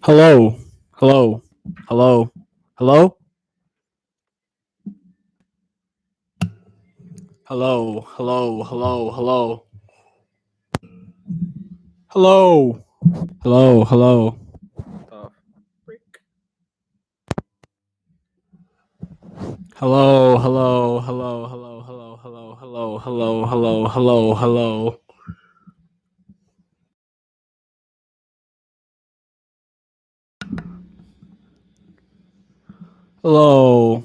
Hello, hello, hello, hello, hello, hello, hello, hello, hello, hello, hello. The freak? Hello, hello, hello, hello, hello, hello, hello, hello, hello, hello, hello. Hello,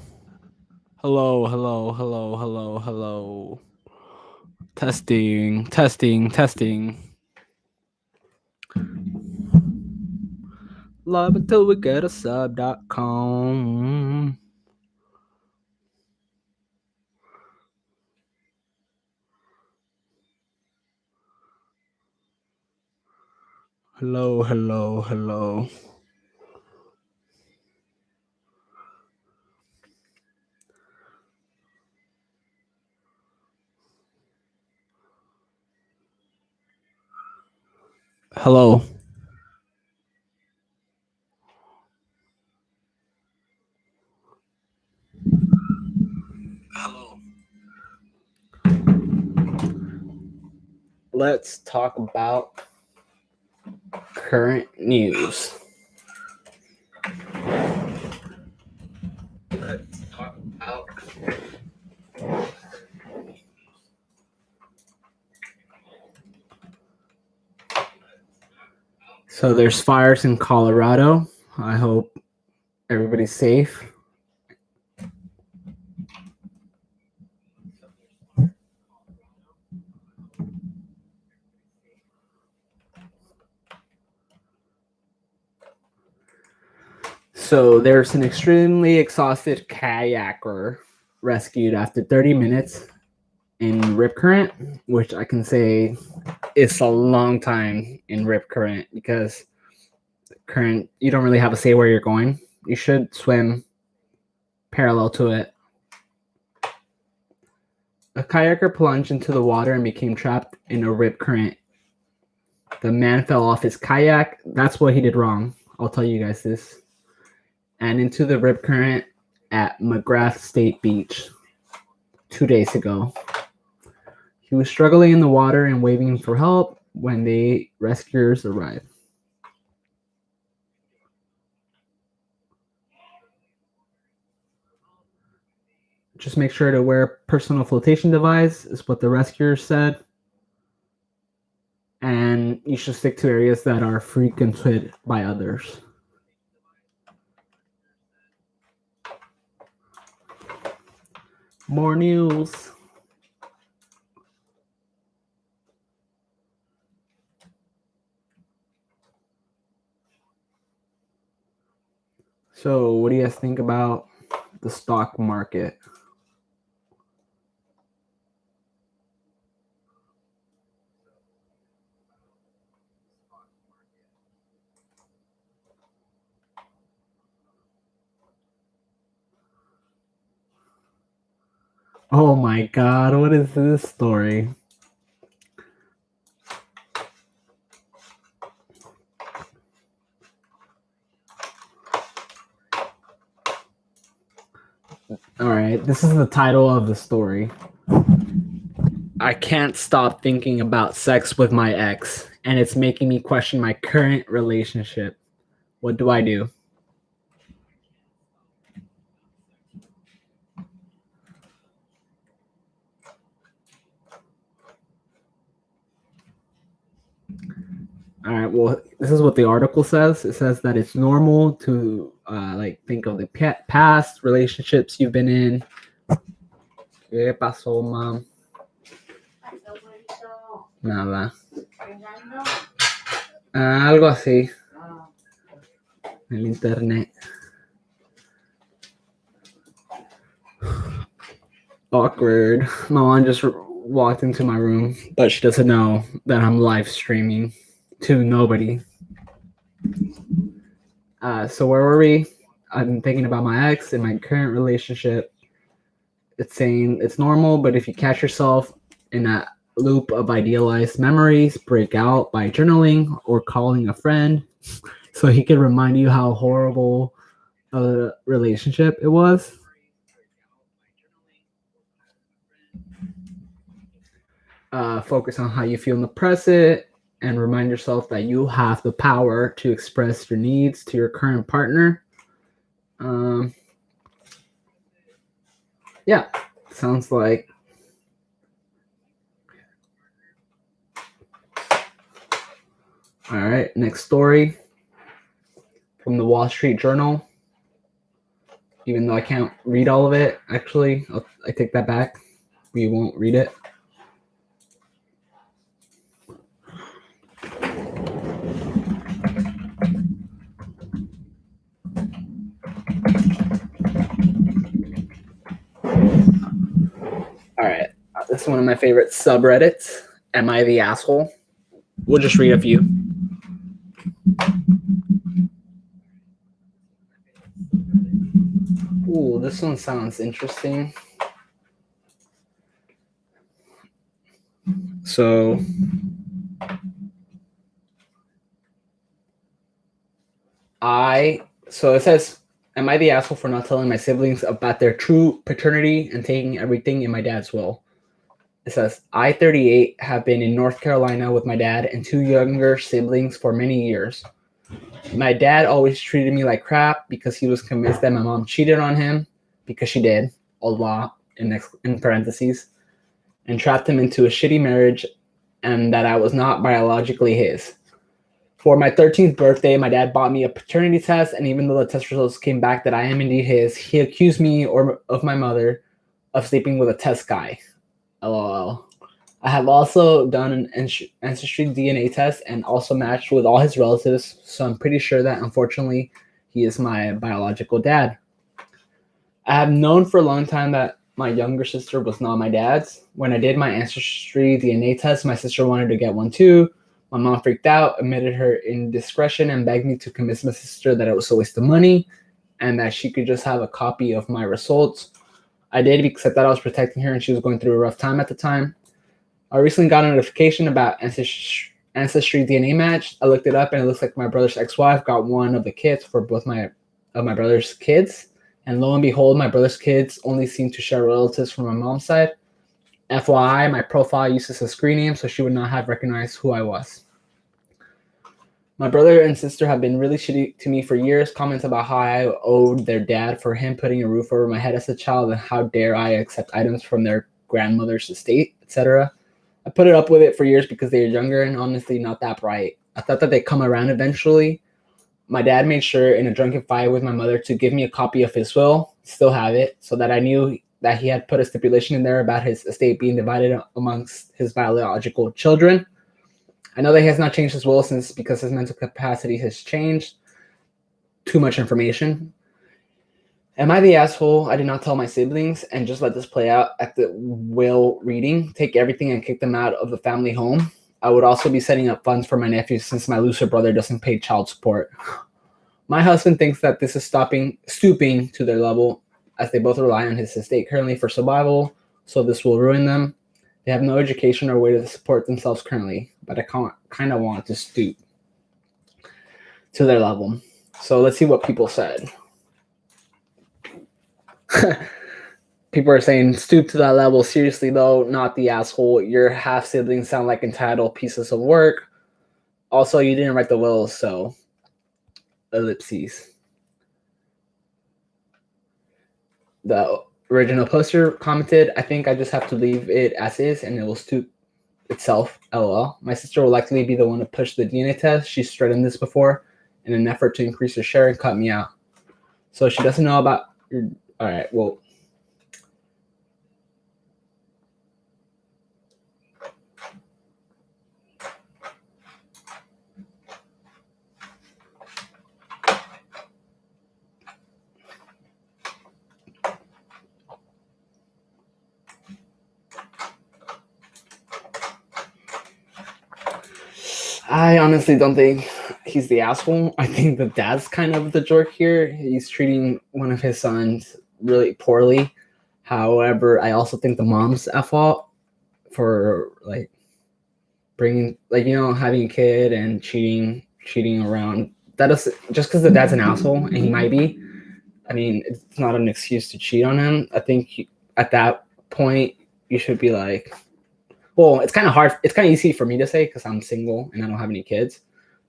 hello, hello, hello, hello, hello. Testing, testing, testing. Love until we get a sub.com. Hello, hello, hello. Hello. Hello. Let's talk about current news. Let's talk about So there's fires in Colorado. I hope everybody's safe. So there's an extremely exhausted kayaker rescued after 30 minutes in rip current, which I can say is a long time in rip current because current you don't really have a say where you're going. You should swim parallel to it. A kayaker plunged into the water and became trapped in a rip current. The man fell off his kayak. That's what he did wrong. I'll tell you guys this. And into the rip current at McGrath State Beach 2 days ago. He was struggling in the water and waving for help when the rescuers arrived. Just make sure to wear a personal flotation device, is what the rescuers said. And you should stick to areas that are frequented by others. More news. So, what do you guys think about the stock market? Oh my god, what is this story? All right, this is the title of the story. I can't stop thinking about sex with my ex, and it's making me question my current relationship. What do I do? All right, well, this is what the article says. It says that it's normal to like think of the past relationships you've been in. ¿Qué pasó, mom? Nada. Algo así. El internet. Awkward. My mom just walked into my room, but she doesn't know that I'm live streaming to nobody. So where were we? I'm thinking about my ex and my current relationship. It's saying it's normal, but if you catch yourself in a loop of idealized memories, break out by journaling or calling a friend. so he could remind you how horrible a relationship it was. Focus on how you feel in the present and remind yourself that you have the power to express your needs to your current partner. Yeah, sounds like. All right, next story from the Wall Street Journal. Even though I can't read all of it, actually, I take that back. We won't read it. All right, this is one of my favorite subreddits. Am I the asshole? We'll just read a few. Ooh, this one sounds interesting. So, it says, am I the asshole for not telling my siblings about their true paternity and taking everything in my dad's will? It says, I, 38, have been in North Carolina with my dad and two younger siblings for many years. My dad always treated me like crap because he was convinced that my mom cheated on him, because she did, a lot in parentheses, and trapped him into a shitty marriage, and that I was not biologically his. For my 13th birthday, my dad bought me a paternity test, and even though the test results came back that I am indeed his, he accused me or of my mother of sleeping with a test guy. LOL. I have also done an ancestry DNA test and also matched with all his relatives, so I'm pretty sure that unfortunately he is my biological dad. I have known for a long time that my younger sister was not my dad's. When I did my ancestry DNA test, my sister wanted to get one too. My mom freaked out, admitted her indiscretion, and begged me to convince my sister that it was a waste of money and that she could just have a copy of my results. I did because I thought I was protecting her and she was going through a rough time at the time. I recently got a notification about ancestry DNA match. I looked it up and it looks like my brother's ex-wife got one of the kits for both my brother's kids. And lo and behold, my brother's kids only seem to share relatives from my mom's side. FYI, my profile uses a screen name, so she would not have recognized who I was. My brother and sister have been really shitty to me for years. Comments about how I owed their dad for him putting a roof over my head as a child, and how dare I accept items from their grandmother's estate, etc. I put it up with it for years because they were younger and honestly not that bright. I thought that they'd come around eventually. My dad made sure in a drunken fight with my mother to give me a copy of his will, still have it, so that I knew that he had put a stipulation in there about his estate being divided amongst his biological children. I know that he has not changed his will since because his mental capacity has changed. Too much information. Am I the asshole? I did not tell my siblings and just let this play out at the will reading, take everything and kick them out of the family home. I would also be setting up funds for my nephews since my looser brother doesn't pay child support. My husband thinks that this is stooping to their level as they both rely on his estate currently for survival, so this will ruin them. They have no education or way to support themselves currently, but I kind of want to stoop to their level. So let's see what people said. People are saying stoop to that level. Seriously though, not the asshole. Your half siblings sound like entitled pieces of work. Also, you didn't write the will, so ellipses. The original poster commented, I think I just have to leave it as is and it will stoop itself. LOL. My sister will likely be the one to push the DNA test. She's threatened this before in an effort to increase her share and cut me out. So she doesn't know about your. All right, well. I honestly don't think he's the asshole. I think the dad's kind of the jerk here. He's treating one of his sons really poorly. However, I also think the mom's at fault for like bringing, like, you know, having a kid and cheating around that is just because the dad's an asshole and he might be. I mean, it's not an excuse to cheat on him. I think at that point you should be like, well, it's kind of hard. It's kind of easy for me to say because I'm single and I don't have any kids.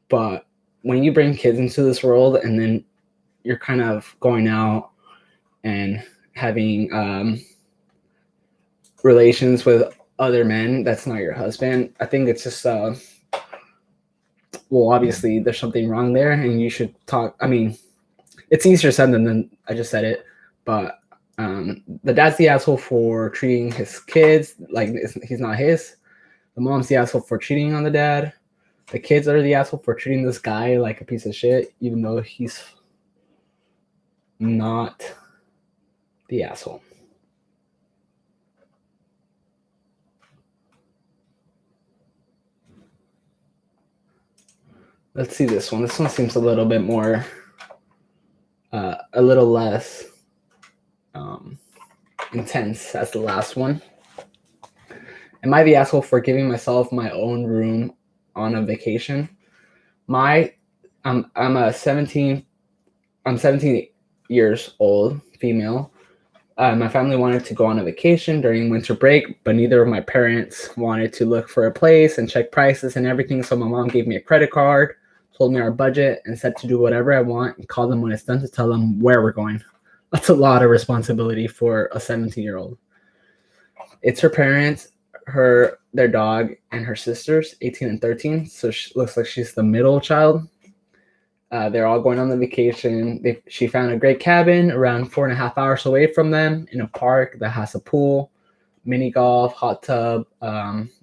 But when you bring kids into this world and then you're kind of going out and having relations with other men that's not your husband, I think it's just well, obviously there's something wrong there and you should talk. I mean, it's easier said than done. I just said it, but the dad's the asshole for treating his kids like he's not his. The mom's the asshole for cheating on the dad. The kids are the asshole for treating this guy like a piece of shit, even though he's not the asshole. Let's see this one. This one seems a little bit more, a little less intense as the last one. Am I the asshole for giving myself my own room on a vacation? I'm 17 years old, female. My family wanted to go on a vacation during winter break, but neither of my parents wanted to look for a place and check prices and everything. So my mom gave me a credit card, told me our budget, and said to do whatever I want and call them when it's done to tell them where we're going. That's a lot of responsibility for a 17-year-old. It's her parents, their dog, and her sisters, 18 and 13. So she looks like she's the middle child. They're all going on the vacation. She found a great cabin around 4.5 hours away from them in a park that has a pool, mini golf, hot tub,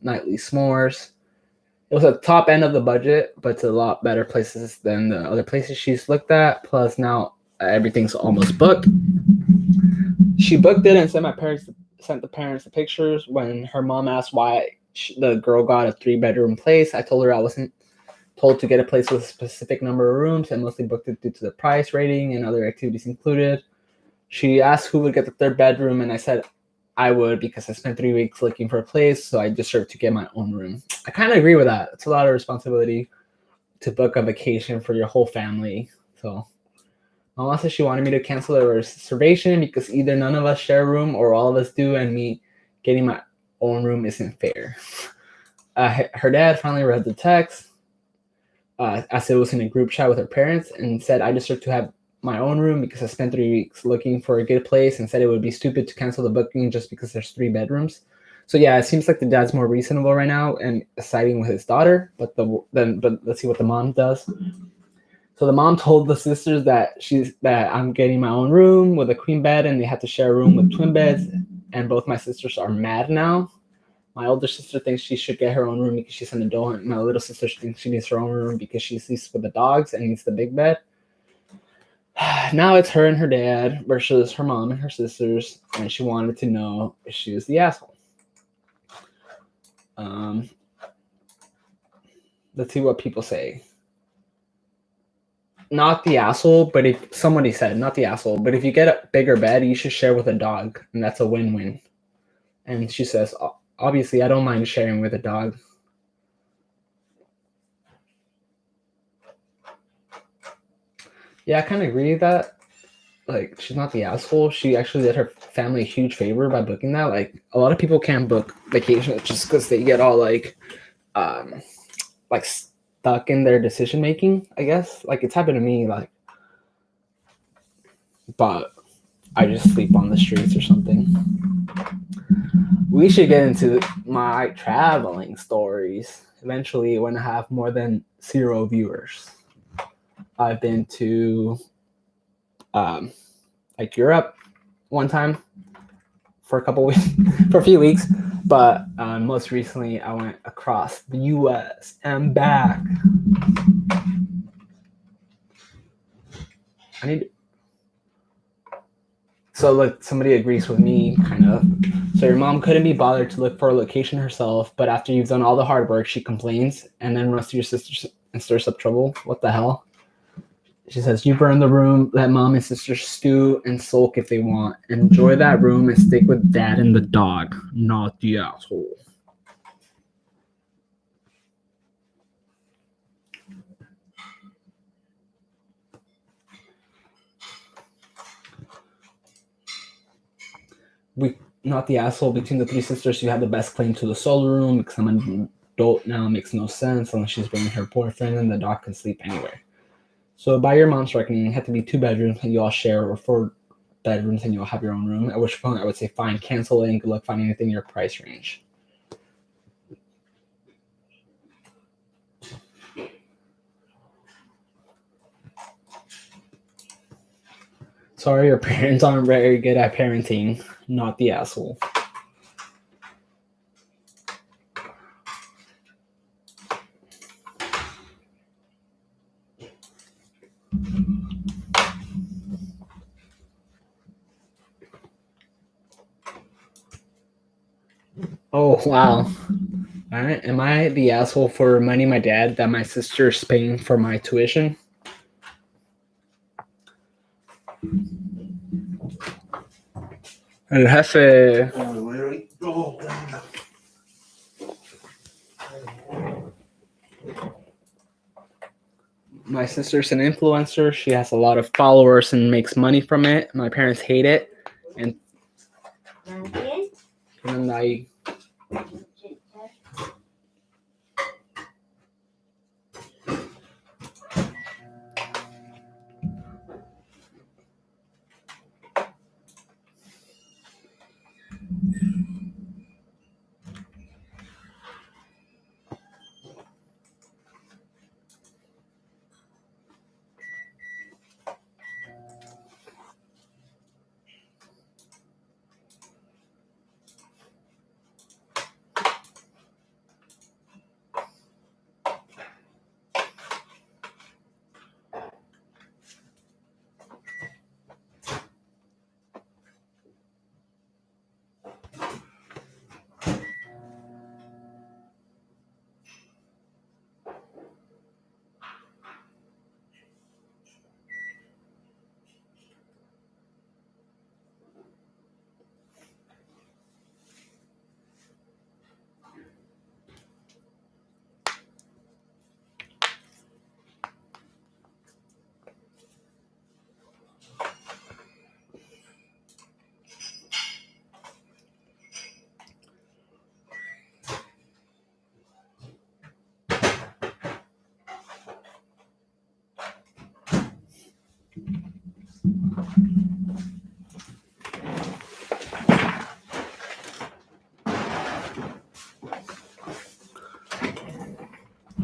nightly s'mores. It was at the top end of the budget, but it's a lot better places than the other places she's looked at. Plus, now everything's almost booked. She booked it and sent the parents the pictures. When her mom asked why the girl got a 3-bedroom place, I told her I wasn't told to get a place with a specific number of rooms and mostly booked it due to the price rating and other activities included. She asked who would get the 3rd bedroom, and I said I would because I spent 3 weeks looking for a place, so I deserve to get my own room. I kind of agree with that. It's a lot of responsibility to book a vacation for your whole family. So Mama said she wanted me to cancel the reservation because either none of us share a room or all of us do, and me getting my own room isn't fair. Her dad finally read the text as it was in a group chat with her parents and said I deserve to have my own room because I spent 3 weeks looking for a good place and said it would be stupid to cancel the booking just because there's 3 bedrooms. So yeah, it seems like the dad's more reasonable right now and siding with his daughter, but let's see what the mom does. So the mom told the sisters that I'm getting my own room with a queen bed and they have to share a room with twin beds, and both my sisters are mad now. My older sister thinks she should get her own room because she's an adult, and my little sister thinks she needs her own room because she sleeps with the dogs and needs the big bed. Now it's her and her dad versus her mom and her sisters, and she wanted to know if she was the asshole. Let's see what people say. Not the asshole, but if somebody said not the asshole, but if you get a bigger bed, you should share with a dog, and that's a win-win. And she says, obviously, I don't mind sharing with a dog. Yeah, I kind of agree with that. Like, she's not the asshole. She actually did her family a huge favor by booking that. Like, a lot of people can't book vacations just because they get all like stuck in their decision making. I guess like it's happened to me. Like, but I just sleep on the streets or something. We should get into my traveling stories eventually when I have more than 0 viewers. I've been to like Europe one time for a few weeks, but most recently I went across the US and back. So look, somebody agrees with me, kind of. So your mom couldn't be bothered to look for a location herself, but after you've done all the hard work, she complains and then runs to your sister and stirs up trouble. What the hell? She says, you burn the room, let mom and sister stew and sulk if they want. Enjoy that room and stick with dad and the dog, not the asshole. we not the asshole between the three sisters. You have the best claim to the solo room because I'm an adult now. It makes no sense unless she's bringing her boyfriend and the dog can sleep anywhere. So by your mom's reckoning, it had to be 2 bedrooms and you all share, or 4 bedrooms and you all have your own room. At which point I would say fine, cancel it and good luck finding anything in your price range. Sorry, your parents aren't very good at parenting. Not the asshole. Oh, wow. All right. Am I the asshole for reminding my dad that my sister's paying for my tuition? El jefe. My sister's an influencer. She has a lot of followers and makes money from it. My parents hate it. And I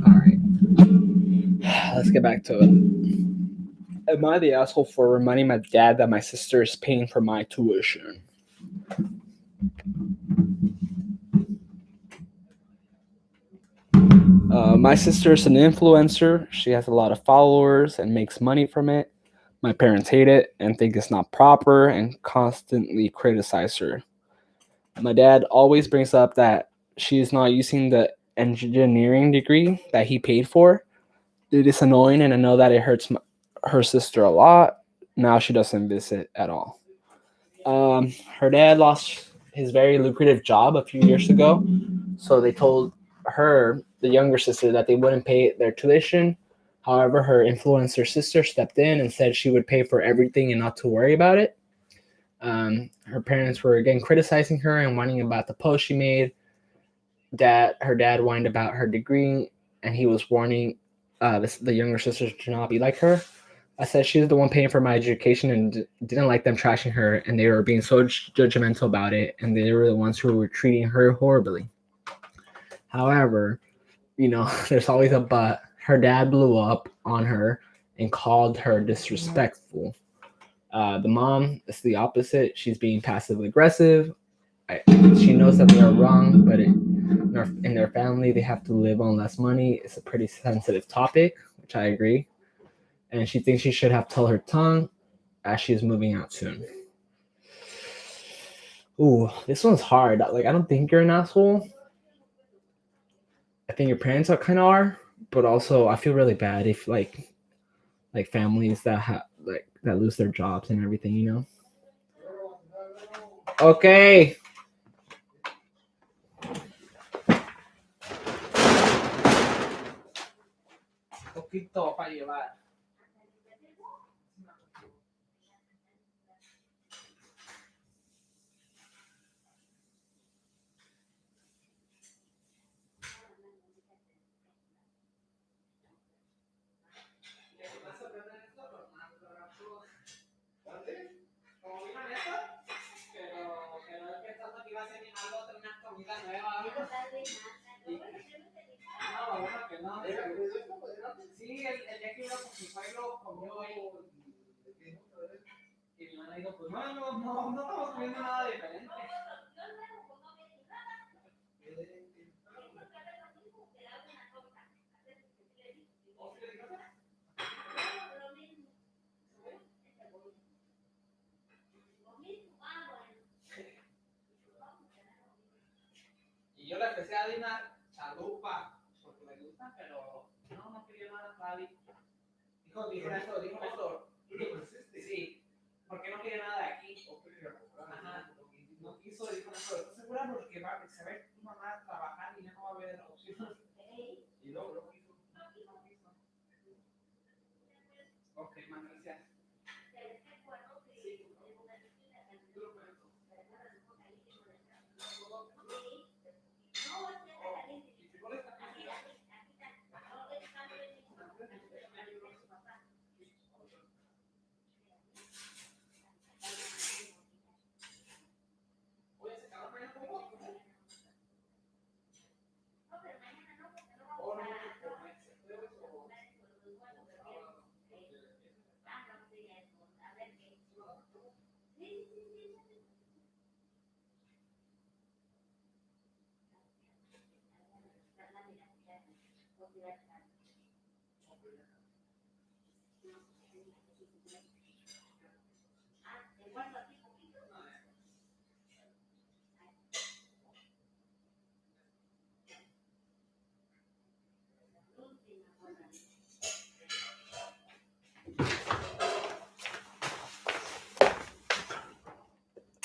all right. Let's get back to it. Am I the asshole for reminding my dad that my sister is paying for my tuition? My sister is an influencer. She has a lot of followers and makes money from it. My parents hate it and think it's not proper and constantly criticize her. My dad always brings up that she is not using the engineering degree that he paid for. It is annoying, and I know that it hurts her sister a lot. Now she doesn't visit at all. Her dad lost his very lucrative job a few years ago, so they told her, the younger sister, that they wouldn't pay their tuition. However, her influencer sister stepped in and said she would pay for everything and not to worry about it. Her parents were again criticizing her and whining about the post she made. Her dad whined about her degree, and he was warning the younger sisters to not be like her. I said she was the one paying for my education and didn't like them trashing her, and they were being so judgmental about it, and they were the ones who were treating her horribly. However, there's always a but. Her dad blew up on her and called her disrespectful. The mom is the opposite. She's being passive aggressive. She knows that they are wrong, but in their family, they have to live on less money. It's a pretty sensitive topic, which I agree. And she thinks she should have held her tongue as she's moving out soon. Ooh, this one's hard. Like, I don't think you're an asshole. I think your parents are kind of are, but also I feel really bad if like families that have that lose their jobs and everything. Okay. Poquito para llevar. Y yo le empecé a dar una chalupa porque me gusta, pero no quería nada Fabi. Dijo eso. Sí, porque no quería nada de aquí. Ajá. No quiso, dijo, ¿estás segura? Porque se ve tu mamá trabajar y ya no va a haber opción. Y luego lo quiso. Ok, man, gracias.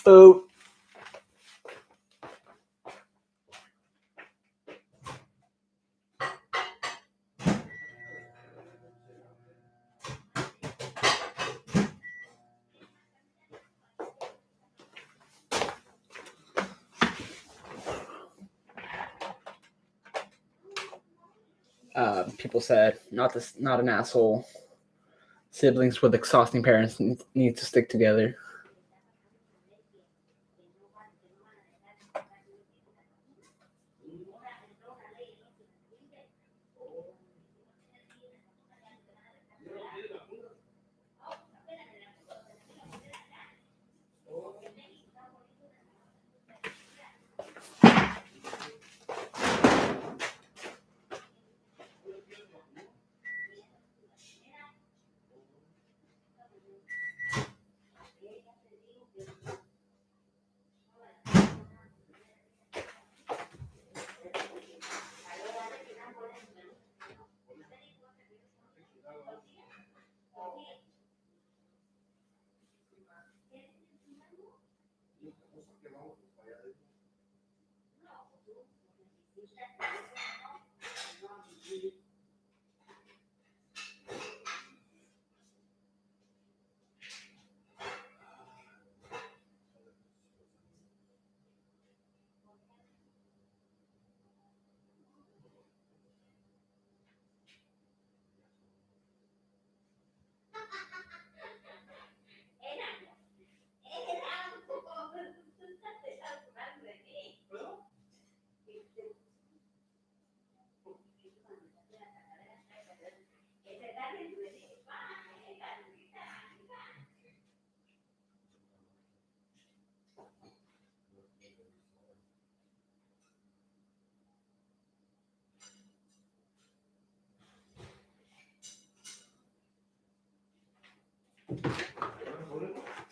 Oh. People said not an asshole. Siblings with exhausting parents need to stick together.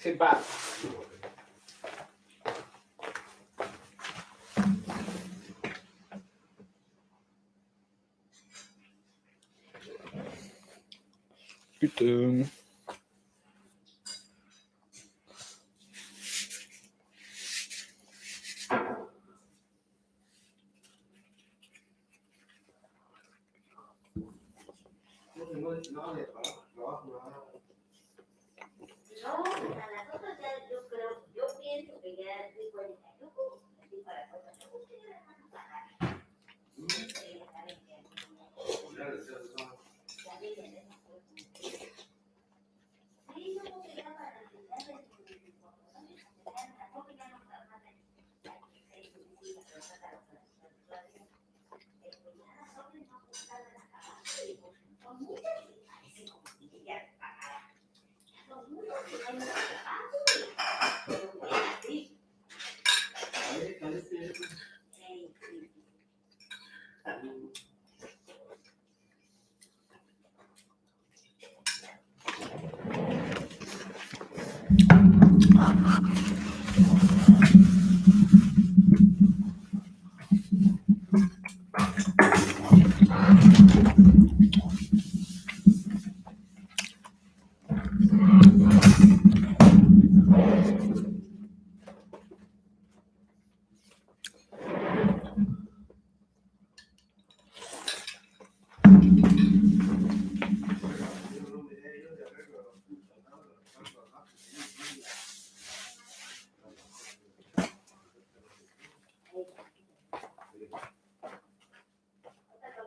Sit back. Good.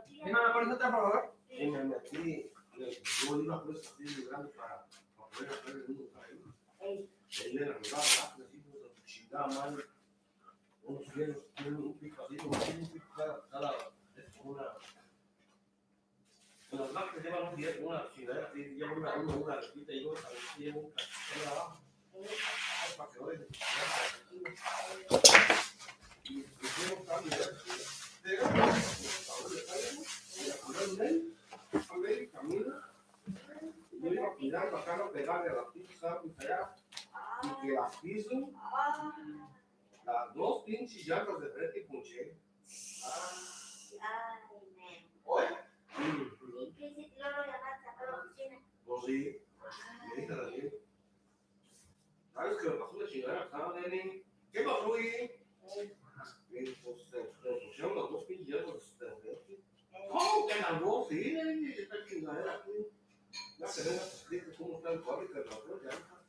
¿Y no me pones otra, por favor? Y me metí, yo iba a poner así de grande para poder hacer el mundo para él. Él era regado, así, chingada madre. Unos cielos, tienen un pico así, un pico cada, es como con las vacas llevan un día, una chingadera así, lleva una repita y luego lleva un cachorro abajo. Para que oigan. Y lleva un cambio de camina, yo iba cuidando acá no pegarle a las pizzas allá y que las piso, las dos pinches llantas de frente y punché. ¿Oye? Pues sí, me dice así. ¿Sabes qué me pasó de chingadera? Nene? ¿Qué pasó, güey? Pues se pusieron las dos pinches llantas de frente. ¿Cómo que las dos? Sí, nene, esta chingadera aquí. Ya se ven las explica cómo está el fábrica de las dos llantas.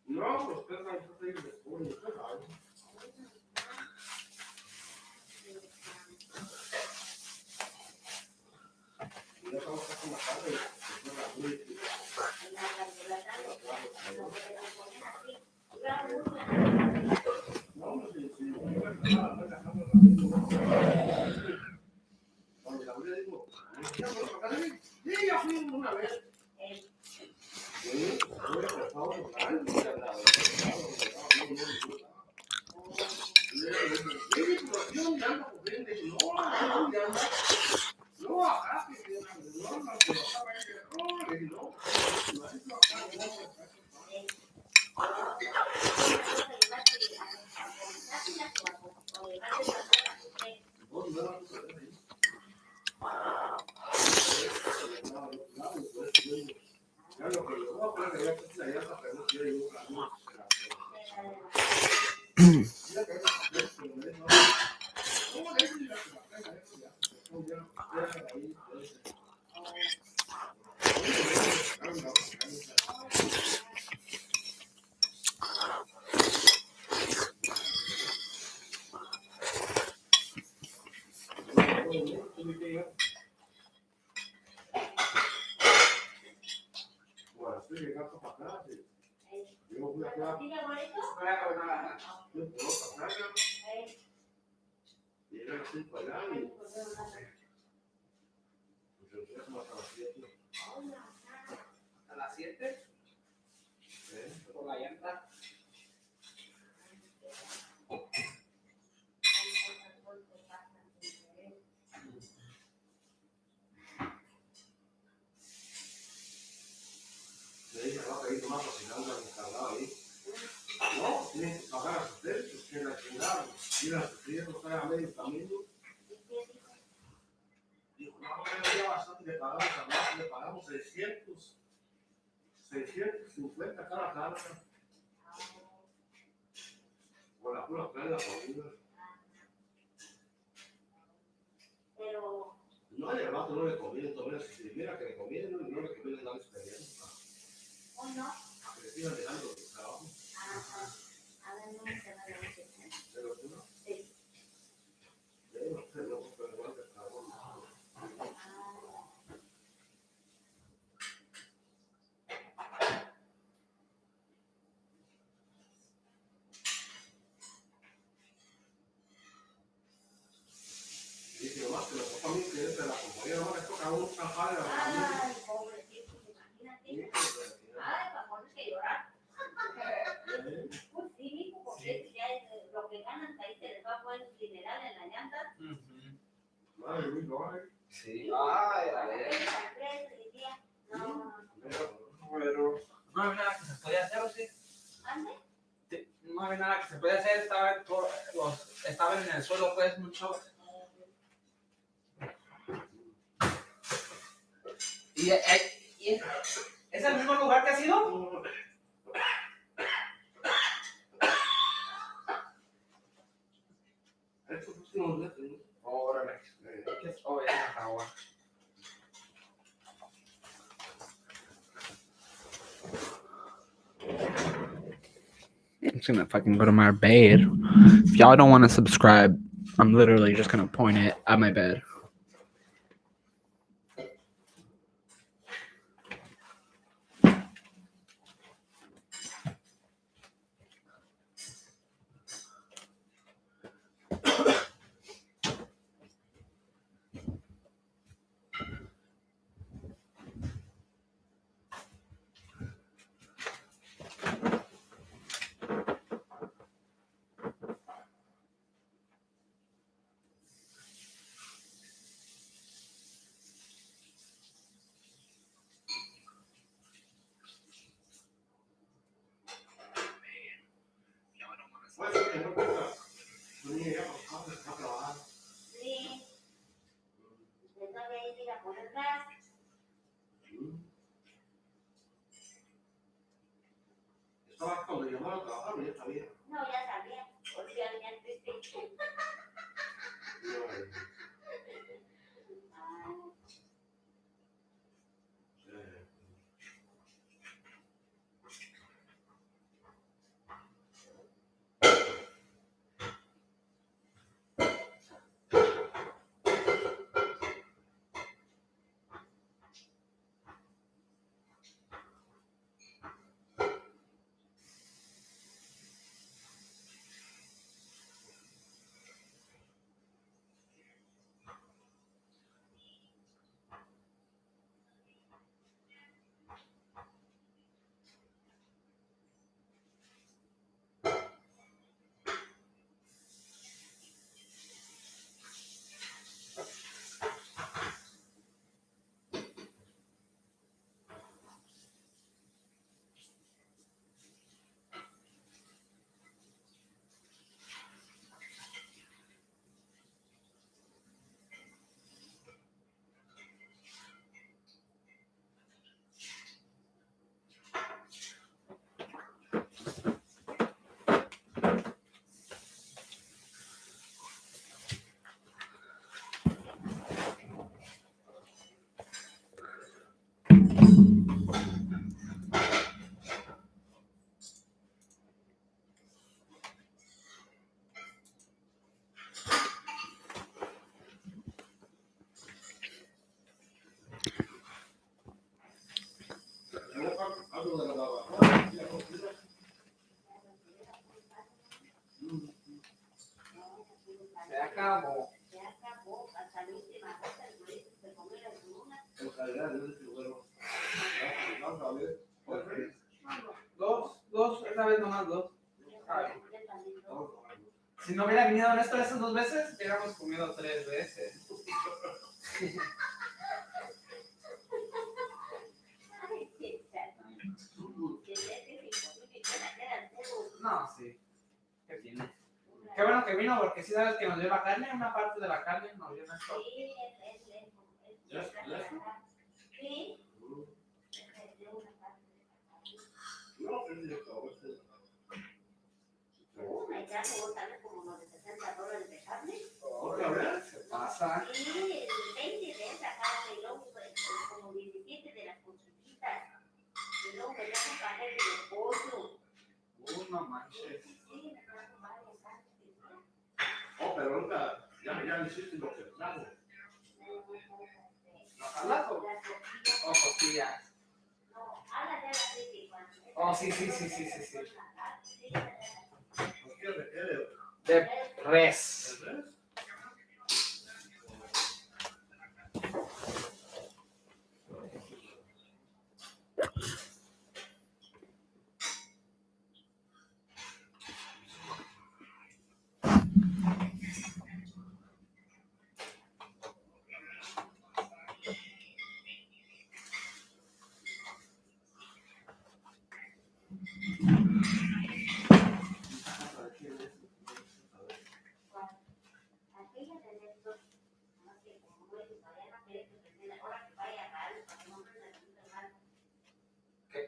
No, los perros ahí les ponen, ¿qué tal? Y ya estamos acá con la tarde, después la luz. No, hombre, si no me dejamos la cuando la abuela dijo, ¿ya fueron para acá? Sí, ya fuimos una vez. Sí, fue por favor, local, y ya la no, acá, no, ya lo que yo voy a poner allá, pues allá hasta que no quiera yo la luz. Mira que es como me dijo, ¿cómo le dices la que la pega eso ya? Después ya ahí, bueno, estoy llegando para acá, yo voy a acá, yo puedo pasar, llegar a las 5 allá y pues empezamos hasta las 7. ¿A las 7? Por la llanta. Le dije, va a pedir nomás cocinando al encargado ahí. No, tienen que pagar a sus derechos, que la chingada. Ir a sus clientes, están a medio camino. Dijo, no, ya bastante le pagamos a más, le pagamos 650 cada carta. Por la pura plena comida. Pero. No, el hermano no le conviene, entonces si mira que le conviene, no le conviene dar experiencia. ¿O no? A que le sigan dejando su trabajo. A ver, no me se va a decir. ¿Pero tú no? Sí. No sé, no, pero igual que el trabajo. Dice, nomás que me tocó a mí, que es de la compañía, no me toca un zafar de la familia. Ay, pobrecito, imagínate. Ay, para ponerse a llorar. Pues sí, mijo, porque ya es lo que ganan ahí se les va a poner un dineral en la llanta. Madre mía, no, Sí. Ay, a Al ver. precio, diría. No. Pero no había nada que se podía hacer, ¿o sí? ¿Ande? No había nada que se podía hacer, estaban en el suelo, pues, mucho. ¿Y es el mismo lugar que ha sido? estos últimos meses, Órale. ¿Qué es? Oh, ya se acabó. I'm just gonna fucking go to my bed. If y'all don't want to subscribe, I'm literally just gonna point it at my bed. puede ser que no pueda venir ya a trabajar. Sí. Usted no había ido a poner gas. Estaba cuando llamaron a trabajar, ya sabía. No, ya sabía. Por si alguien triste. Algo de la lavadora, la cocina. Se acabó. Se acabó. Hasta la última gota el güey se comió la segunda. En calidad de este bueno. Vamos a ver. Dos, esta vez nomás dos. Vamos a ver. Si no hubiera venido Néstor esas 2 veces, hubiéramos comido 3 veces. Ay, qué chato. Que le que imposible que la quieran cebo. No, sí. ¿Qué tiene? Qué bueno que vino, porque si sabes que nos dio la carne, una parte de la carne nos dio Néstor. Sí, ¿Ya es eso? Sí. Es de una parte de la carne. No, es de todo. Una y ya luego sale como unos de $60 de carne. Otra vez. Se pasa. Sí, 20 de esa carne y luego como 17 de las conchitas. Y luego me trajo carne de pollo. No manches. Sí, me trajo varias carnes. Oh, pero nunca, ya le hiciste lo que trajo. ¿No jalas o Las tortillas. costillas? No, alas ya las hice cuando. Oh, sí, sí, sí, sí, sí, sí. ¿Por qué de qué? De res. ¿De res?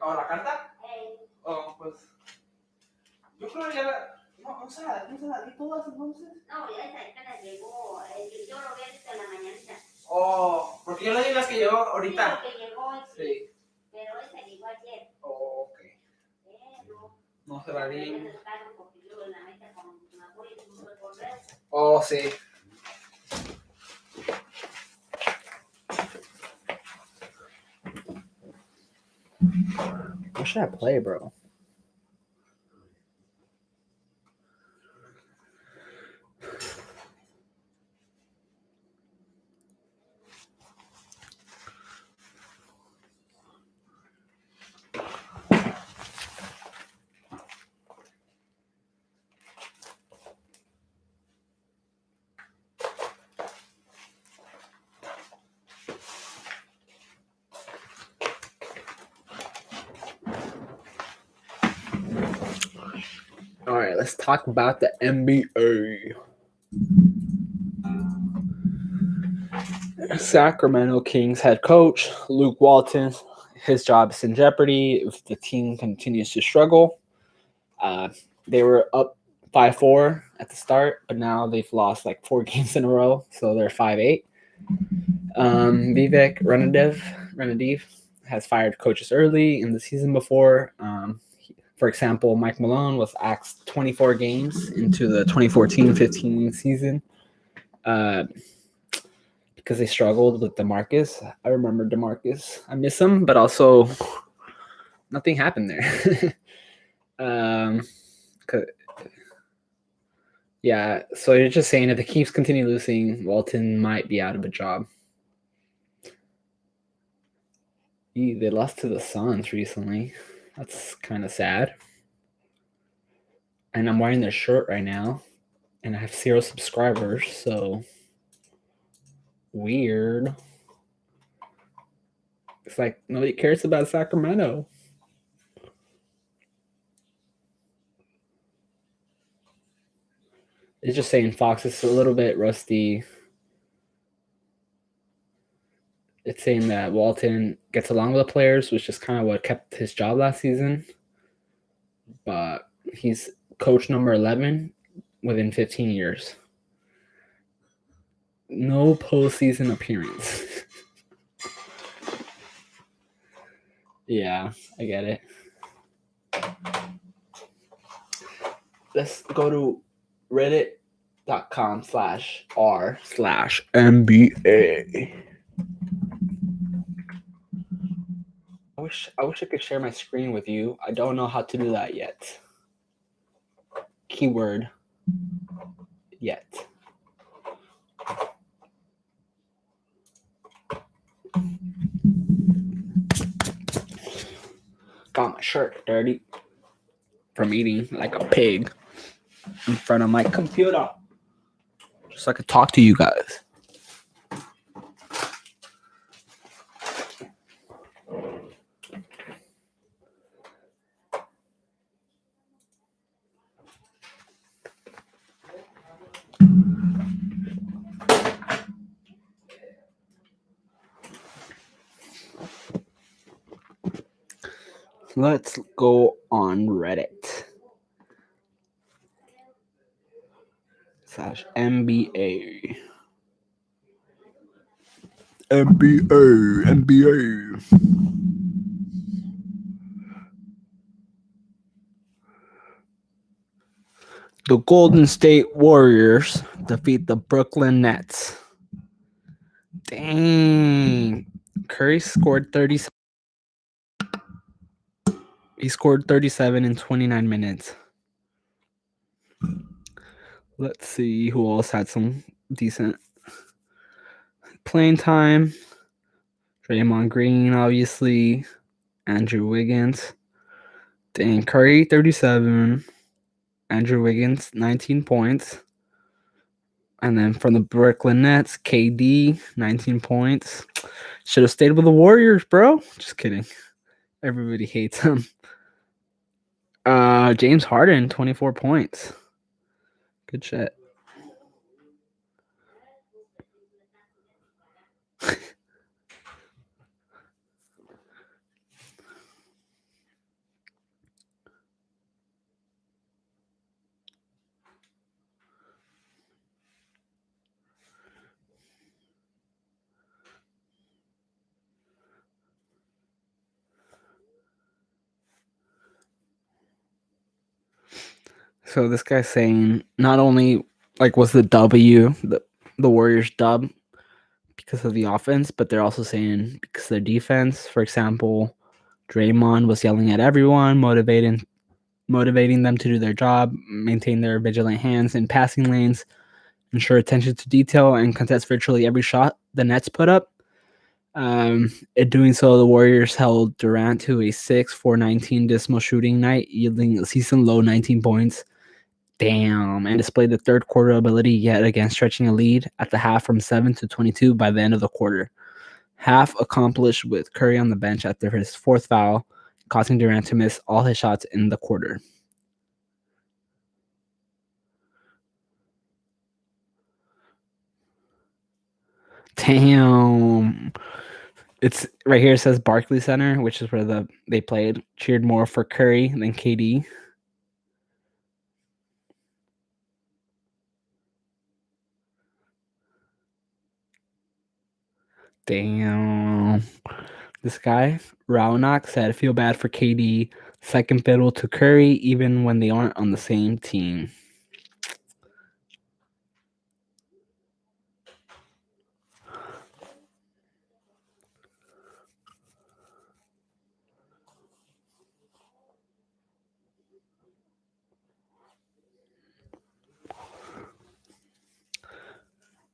¿O la carta? Eh, Oh, pues. Yo creo que ya la. No se la di todas entonces. no, ya esa la llegó, yo lo había visto en la mañanita. Oh, porque yo le di las que llegó ahorita. Sí, lo que llegó, Sí. pero esa llegó ayer. Oh, ok. Pero No se la ya di. se sacaron porque yo en la mesa con la voy a volver. Oh, sí. What should I play, bro? All right, let's talk about the NBA. Sacramento Kings head coach Luke Walton, his job is in jeopardy if the team continues to struggle. They were up 5-4 at the start, but now they've lost like 4 games in a row, so they're 5-8. Vivek Ranadiv has fired coaches early in the season before. For example, Mike Malone was axed 24 games into the 2014-15 season because they struggled with DeMarcus. I remember DeMarcus. I miss him, but also nothing happened there. Yeah, so you're just saying if the Chiefs continue losing, Walton might be out of a job. They lost to the Suns recently. That's kind of sad. And I'm wearing their shirt right now, and I have 0 subscribers, so weird. It's like nobody cares about Sacramento. It's just saying Fox is a little bit rusty. It's saying that Walton gets along with the players, which is kind of what kept his job last season. But he's coach number 11 within 15 years. No postseason appearance. Yeah, I get it. Let's go to reddit.com/r/NBA. I wish I could share my screen with you. I don't know how to do that yet. Keyword yet. Got my shirt dirty from eating like a pig in front of my computer. Just so I could talk to you guys. Let's go on Reddit /NBA. NBA. The Golden State Warriors defeat the Brooklyn Nets. Dang. Curry scored 37. He scored 37 in 29 minutes. Let's see who else had some decent playing time. Draymond Green, obviously. Andrew Wiggins. Dang, Curry, 37. Andrew Wiggins, 19 points. And then from the Brooklyn Nets, KD, 19 points. Should have stayed with the Warriors, bro. Just kidding. Everybody hates him. James Harden, 24 points. Good shit. So this guy's saying not only like was the W the Warriors dub because of the offense, but they're also saying because of their defense. For example, Draymond was yelling at everyone, motivating them to do their job, maintain their vigilant hands in passing lanes, ensure attention to detail, and contest virtually every shot the Nets put up. In doing so, the Warriors held Durant to a 6-for-19 dismal shooting night, yielding a season low 19 points. Damn, and displayed the third quarter ability yet again, stretching a lead at the half from 7 to 22 by the end of the quarter. Half accomplished with Curry on the bench after his fourth foul, causing Durant to miss all his shots in the quarter. Damn. It's right here. It says Barclays Center, which is where they played. Cheered more for Curry than KD. Damn. This guy, Raunak, said, feel bad for KD. Second fiddle to Curry, even when they aren't on the same team.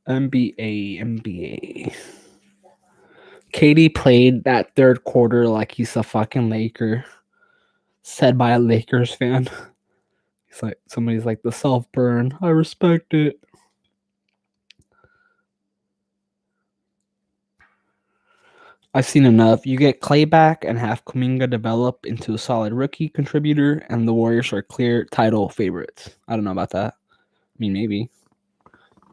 NBA. KD played that third quarter like he's a fucking Laker. Said by a Lakers fan. He's like, somebody's like, the self burn. I respect it. I've seen enough. You get Clay back and have Kuminga develop into a solid rookie contributor, and the Warriors are clear title favorites. I don't know about that. I mean, maybe.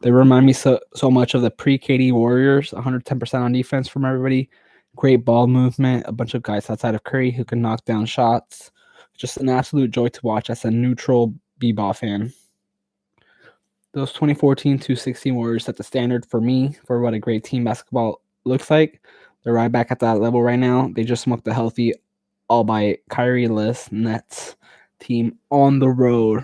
They remind me so much of the pre-KD Warriors, 110% on defense from everybody. Great ball movement, a bunch of guys outside of Curry who can knock down shots. Just an absolute joy to watch as a neutral b-ball fan. Those 2014-16 Warriors set the standard for me for what a great team basketball looks like. They're right back at that level right now. They just smoked the healthy, albeit Kyrie-less Nets team on the road.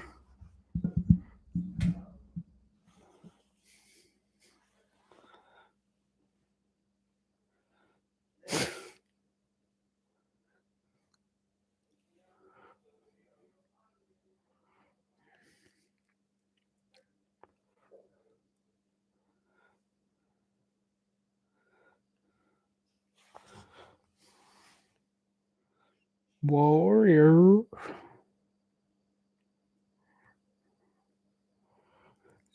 Warrior.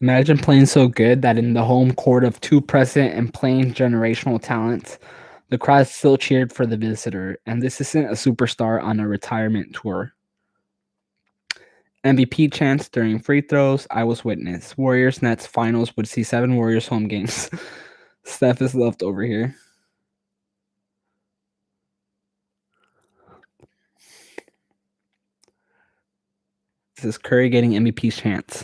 Imagine playing so good that in the home court of two present and playing generational talents, the crowd still cheered for the visitor, and this isn't a superstar on a retirement tour. MVP chants during free throws, I was witness. Warriors Nets finals would see 7 Warriors home games. Steph is left over here. This is Curry getting MVP chants.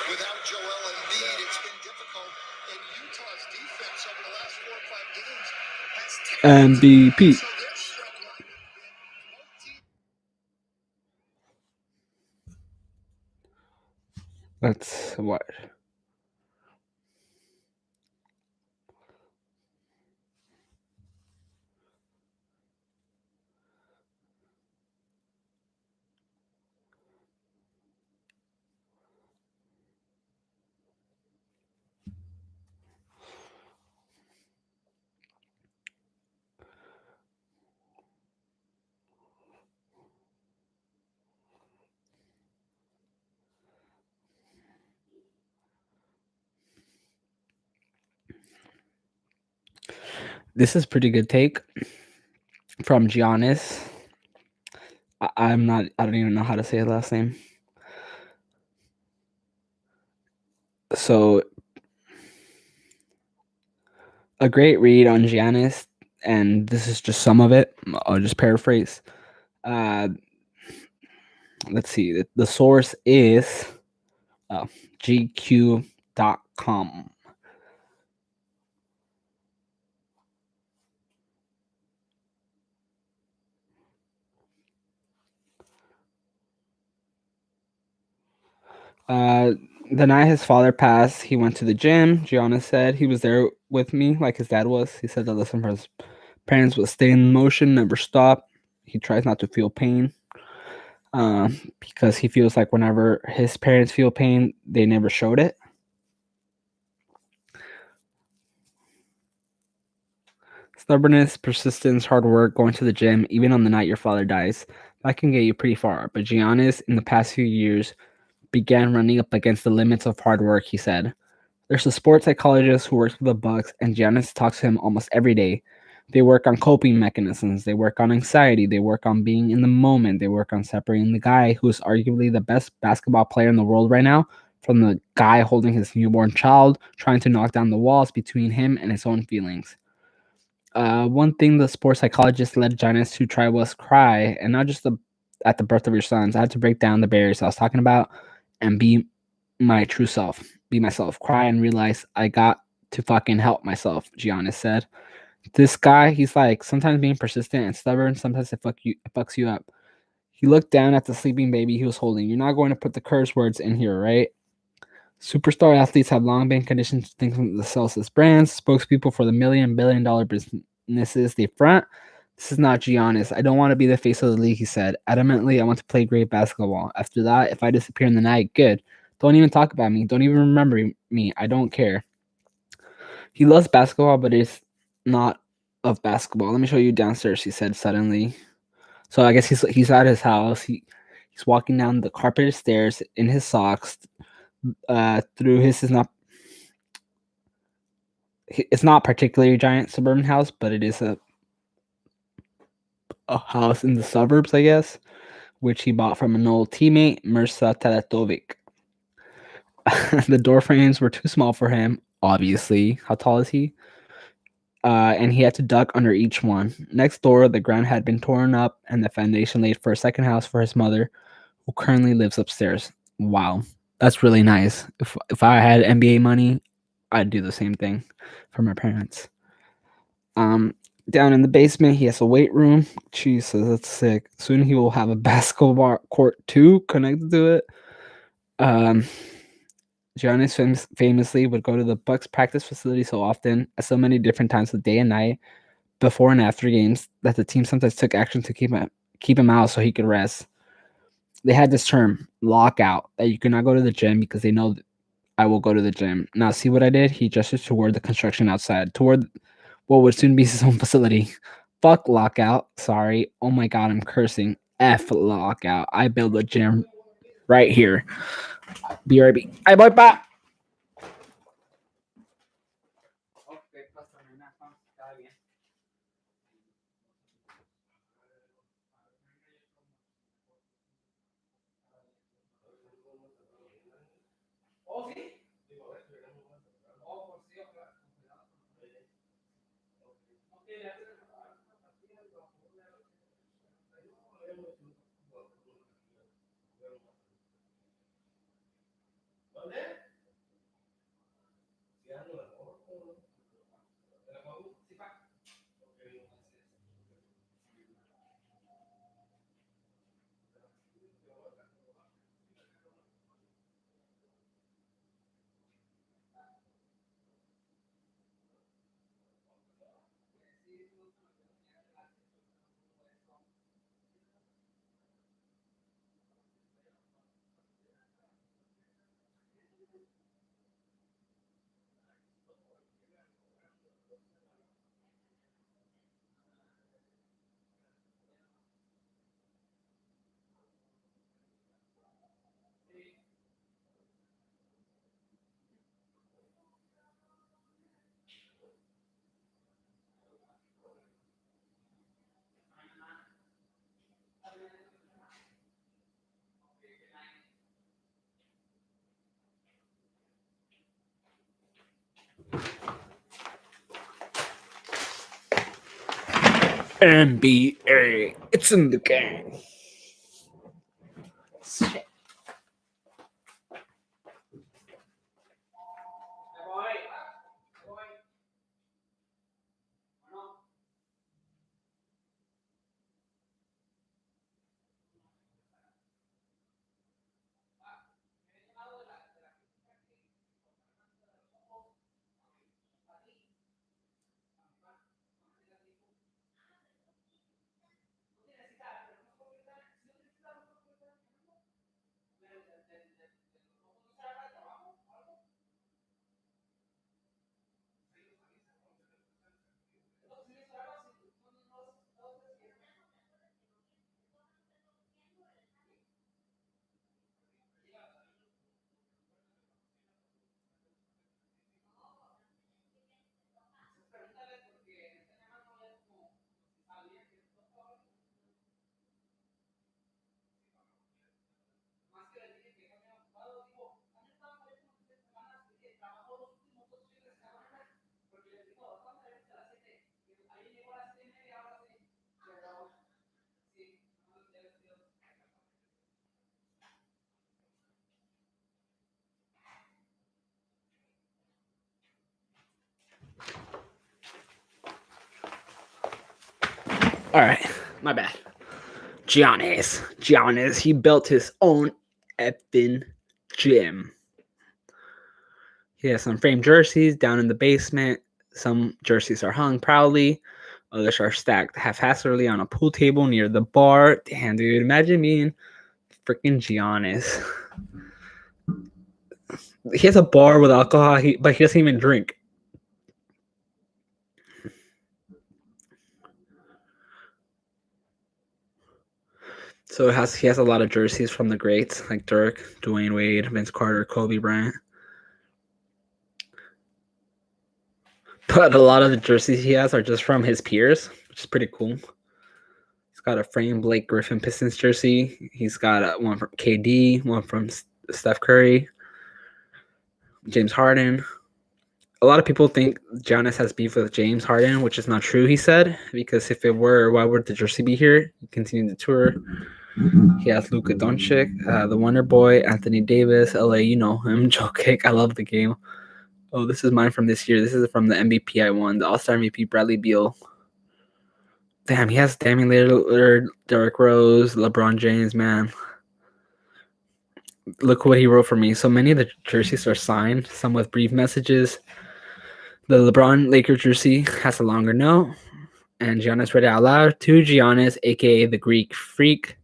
Without Joel Embiid, it's been difficult. And Utah's defense over the last 4 or 5 games has MVP. so they're struggling. That's what? This is pretty good take from Giannis. I don't even know how to say his last name. So, a great read on Giannis, and this is just some of it. I'll just paraphrase. Let's see. The source is GQ.com. The night his father passed, he went to the gym. Giannis said he was there with me, like his dad was. He said that listen for his parents would stay in motion, never stop. He tries not to feel pain, because he feels like whenever his parents feel pain, they never showed it. Stubbornness, persistence, hard work, going to the gym, even on the night your father dies, that can get you pretty far. But Giannis, in the past few years, began running up against the limits of hard work, he said. There's a sports psychologist who works with the Bucks, and Giannis talks to him almost every day. They work on coping mechanisms, they work on anxiety, they work on being in the moment, they work on separating the guy who's arguably the best basketball player in the world right now from the guy holding his newborn child, trying to knock down the walls between him and his own feelings. One thing the sports psychologist led Giannis to try was cry, and not just at the birth of your sons. I had to break down the barriers I was talking about and be my true self, be myself, cry and realize I got to fucking help myself, Giannis said. This guy, he's like sometimes being persistent and stubborn, sometimes it fucks you up. He looked down at the sleeping baby he was holding. You're not going to put the curse words in here, right? Superstar athletes have long been conditioned to think of themselves as brands, spokespeople for the $1 billion businesses they front. This is not Giannis. I don't want to be the face of the league, he said. Adamantly, I want to play great basketball. After that, if I disappear in the night, good. Don't even talk about me. Don't even remember me. I don't care. He loves basketball, but it's not of basketball. Let me show you downstairs, he said suddenly. So I guess he's at his house. He's walking down the carpeted stairs in his socks. Through his is not it's not particularly a giant suburban house, but it is a house in the suburbs, I guess, which he bought from an old teammate, Mirza Teletovic. The door frames were too small for him, obviously. How tall is he? And he had to duck under each one. Next door, the ground had been torn up and the foundation laid for a second house for his mother, who currently lives upstairs. Wow, that's really nice. If I had NBA money, I'd do the same thing for my parents. Down in the basement, he has a weight room. Jesus, that's sick. Soon he will have a basketball court too connected to it. Giannis famously would go to the Bucks practice facility so often, at so many different times of day and night, before and after games, that the team sometimes took action to keep him out so he could rest. They had this term, lockout, that you could not go to the gym because they know that I will go to the gym. Now, see what I did? He gestured toward the construction outside, toward what would soon be his own facility. Fuck lockout. Sorry. Oh my god, I'm cursing. F lockout. I build a gym right here. BRB. I voy pa. Oh, sí. Oh, por sí, claro. ¿Dónde? Sí, pa. NBA. It's in the game. Shit. Me voy. Me voy. No. All right, my bad. Giannis, he built his own effing gym. He has some framed jerseys down in the basement. Some jerseys are hung proudly. Others are stacked haphazardly on a pool table near the bar. Damn, dude, imagine being freaking Giannis. He has a bar with alcohol, but he doesn't even drink. So he has a lot of jerseys from the greats like Dirk, Dwayne Wade, Vince Carter, Kobe Bryant. But a lot of the jerseys he has are just from his peers, which is pretty cool. He's got a framed Blake Griffin Pistons jersey. He's got one from KD, one from Steph Curry, James Harden. A lot of people think Giannis has beef with James Harden, which is not true, he said, because if it were, why would the jersey be here? He continued the tour. He has Luka Doncic, the Wonder Boy, Anthony Davis, LA, you know him, Jokic. I love the game. Oh, this is mine from this year. This is from the MVP I won, the All-Star MVP, Bradley Beal. Damn, he has Damian Lillard, Derrick Rose, LeBron James, man. Look what he wrote for me. So many of the jerseys are signed, some with brief messages. The LeBron Lakers jersey has a longer note. And Giannis read it out loud. To Giannis, a.k.a. the Greek Freak.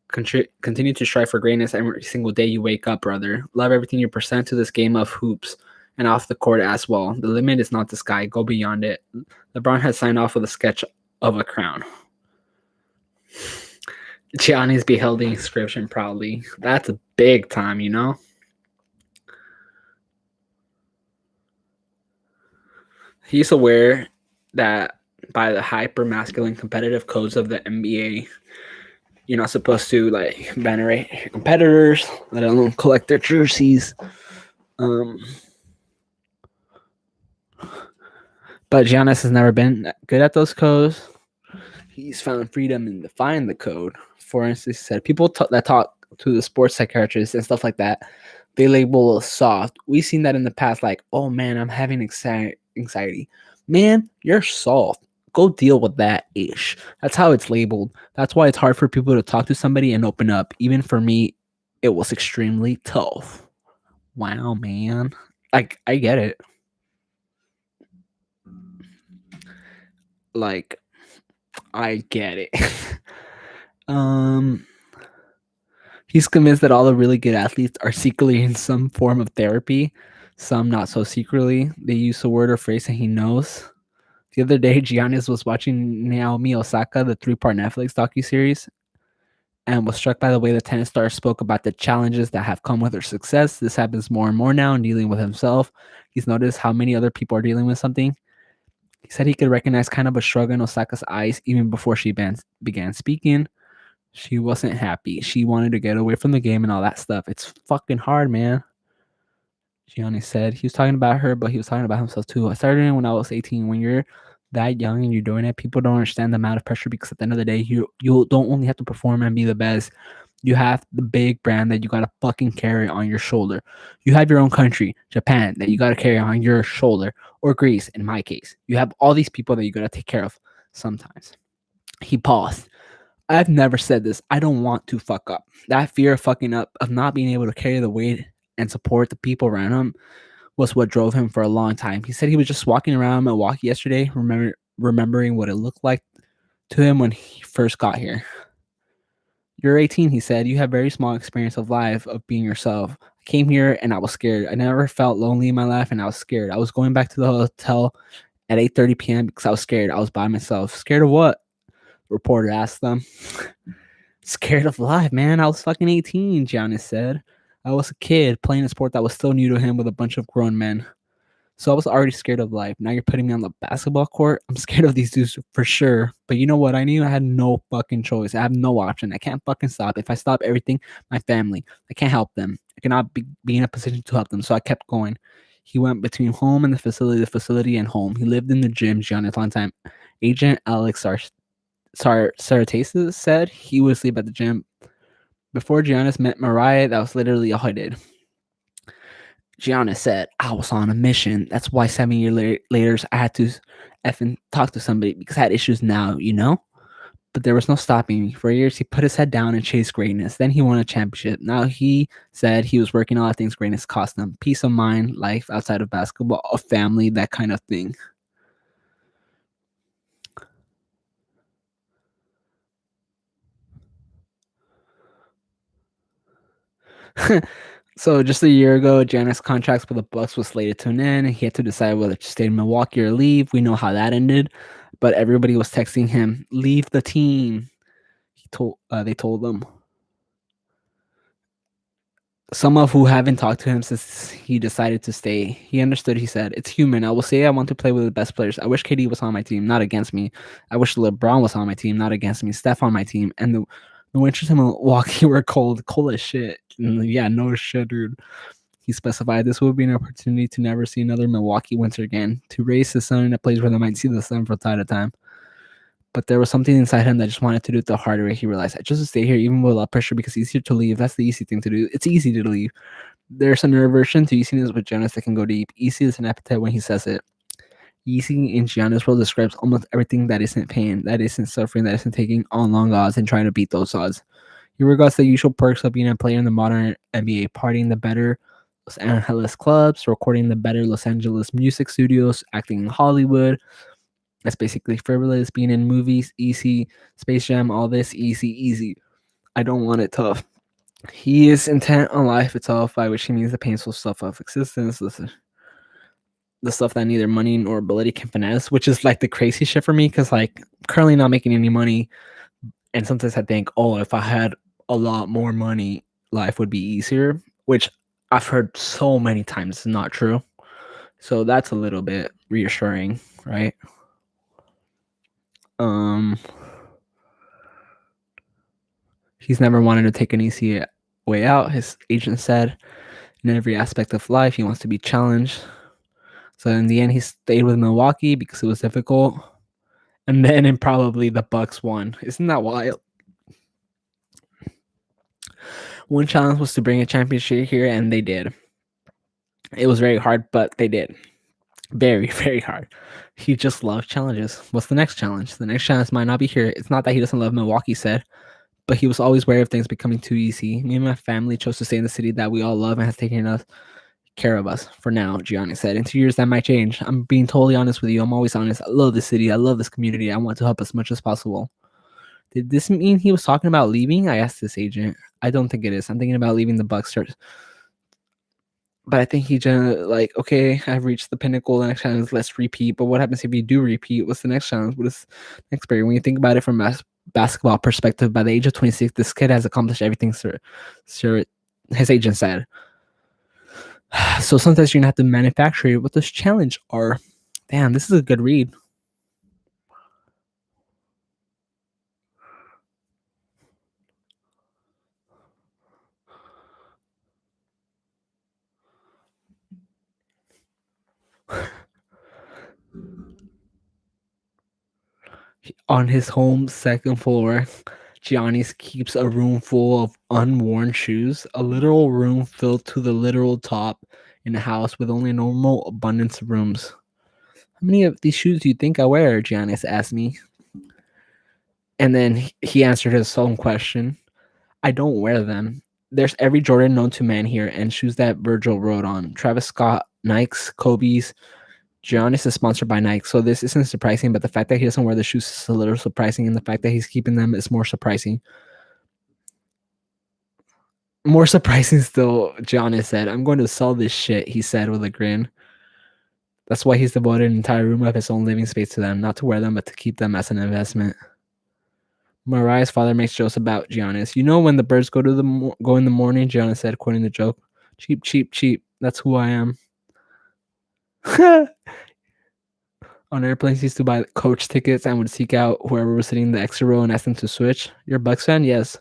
Continue to strive for greatness every single day you wake up, brother. Love everything you present to this game of hoops and off the court as well. The limit is not the sky. Go beyond it. LeBron has signed off with a sketch of a crown. Giannis beheld the inscription proudly. That's a big time, you know? He's aware that by the hyper-masculine competitive codes of the NBA, you're not supposed to like venerate your competitors, let alone collect their jerseys. But Giannis has never been good at those codes. He's found freedom in defying the code. For instance, he said people that talk to the sports psychiatrists and stuff like that, they label us soft. We've seen that in the past, like, oh man, I'm having anxiety. Man, you're soft. Go deal with that ish. That's how it's labeled. That's why it's hard for people to talk to somebody and open up. Even for me, it was extremely tough. Wow, man. Like, I get it. Like, I get it. He's convinced that all the really good athletes are secretly in some form of therapy, some not so secretly. They use a word or phrase that he knows. The other day, Giannis was watching Naomi Osaka, the 3-part Netflix docuseries, and was struck by the way the tennis star spoke about the challenges that have come with her success. This happens more and more now in dealing with himself. He's noticed how many other people are dealing with something. He said he could recognize kind of a shrug in Osaka's eyes even before she began speaking. She wasn't happy. She wanted to get away from the game and all that stuff. It's fucking hard, man. Giannis said he was talking about her, but he was talking about himself too. I started when I was 18. When you're that young and you're doing it, people don't understand the amount of pressure because at the end of the day, you don't only have to perform and be the best. You have the big brand that you gotta fucking carry on your shoulder. You have your own country, Japan, that you gotta carry on your shoulder, or Greece in my case. You have all these people that you gotta take care of sometimes. He paused. I've never said this. I don't want to fuck up. That fear of fucking up, of not being able to carry the weight and support the people around him, was what drove him for a long time. He said he was just walking around Milwaukee yesterday, remembering what it looked like to him when he first got here. You're 18, he said. You have very small experience of life, of being yourself. I came here and I was scared. I never felt lonely in my life and I was scared. I was going back to the hotel at 8:30 p.m. because I was scared. I was by myself. Scared of what? Reporter asked them. Scared of life, man. I was fucking 18, Giannis said. I was a kid playing a sport that was still new to him with a bunch of grown men. So I was already scared of life. Now you're putting me on the basketball court. I'm scared of these dudes for sure. But you know what? I knew I had no fucking choice. I have no option. I can't fucking stop. If I stop everything, my family, I can't help them. I cannot be in a position to help them. So I kept going. He went between home and the facility and home. He lived in the gym, Giannis, long time. Agent Alex Saratasis said he would sleep at the gym. Before Giannis met Mariah, that was literally all he did. Giannis said, I was on a mission. That's why 7 years later, I had to effing talk to somebody because I had issues now, you know? But there was no stopping me. For years, he put his head down and chased greatness. Then he won a championship. Now he said he was working on all the things greatness cost him: peace of mind, life outside of basketball, a family, that kind of thing. So just a year ago, Giannis' contract with the Bucks was slated to an end, and he had to decide whether to stay in Milwaukee or leave. We know how that ended, but everybody was texting him, "Leave the team." They told him. Some of who haven't talked to him since he decided to stay. He understood. He said, "It's human. I will say I want to play with the best players. I wish KD was on my team, not against me. I wish LeBron was on my team, not against me. Steph on my team." And the winters in Milwaukee were cold as shit. Yeah, no shit, dude. He specified this would be an opportunity to never see another Milwaukee winter again, to raise the sun in a place where they might see the sun from time to time. But there was something inside him that just wanted to do it the harder way. He realized, I just stay here even with a lot of pressure because it's easier to leave. That's the easy thing to do. It's easy to leave. There's an aversion to easiness with Giannis that can go deep. Easy is an epithet when he says it. Easy in Giannis' world describes almost everything that isn't pain, that isn't suffering, that isn't taking on long odds and trying to beat those odds. He regards the usual perks of being a player in the modern NBA, partying the better Los Angeles clubs, recording the better Los Angeles music studios, acting in Hollywood. That's basically frivolous, being in movies, easy, Space Jam, all this, easy. I don't want it tough. He is intent on life itself, by which he means the painful stuff of existence, the stuff that neither money nor ability can finesse, which is like the crazy shit for me, because like currently not making any money, and sometimes I think, oh, if I had a lot more money, life would be easier, which I've heard so many times is not true. So that's a little bit reassuring, right? He's never wanted to take an easy way out. His agent said, in every aspect of life, he wants to be challenged. So in the end, he stayed with Milwaukee because it was difficult. And then probably the Bucks won. Isn't that wild? One challenge was to bring a championship here, and they did. It was very hard, but they did. Very, very hard. He just loves challenges. What's the next challenge? The next challenge might not be here. It's not that he doesn't love Milwaukee, said, but he was always wary of things becoming too easy. Me and my family chose to stay in the city that we all love and has taken us care of us for now, Giannis said. In 2 years, that might change. I'm being totally honest with you. I'm always honest. I love this city. I love this community. I want to help as much as possible. Did this mean he was talking about leaving? I asked this agent. I don't think it is. I'm thinking about leaving the Bucks. But I think he just like, okay, I've reached the pinnacle. The next challenge, let's repeat. But what happens if you do repeat? What's the next challenge? What is next barrier? When you think about it from a basketball perspective, by the age of 26, this kid has accomplished everything, sir, his agent said. So sometimes you're gonna have to manufacture what this challenge are. Damn, this is a good read. On his home second floor, Giannis keeps a room full of unworn shoes, a literal room filled to the literal top in a house with only a normal abundance of rooms. How many of these shoes do you think I wear? Giannis asked me. And then he answered his own question. I don't wear them. There's every Jordan known to man here and shoes that Virgil wrote on. Travis Scott, Nikes, Kobe's. Giannis is sponsored by Nike, so this isn't surprising, but the fact that he doesn't wear the shoes is a little surprising, and the fact that he's keeping them is more surprising. More surprising still, Giannis said, I'm going to sell this shit, he said with a grin. That's why he's devoted an entire room of his own living space to them, not to wear them, but to keep them as an investment. Mariah's father makes jokes about Giannis. You know when the birds go in the morning, Giannis said, quoting the joke. Cheap, cheap, cheap. That's who I am. On airplanes, he used to buy coach tickets and would seek out whoever was sitting in the extra row and ask them to switch. You're a Bucks fan? Yes.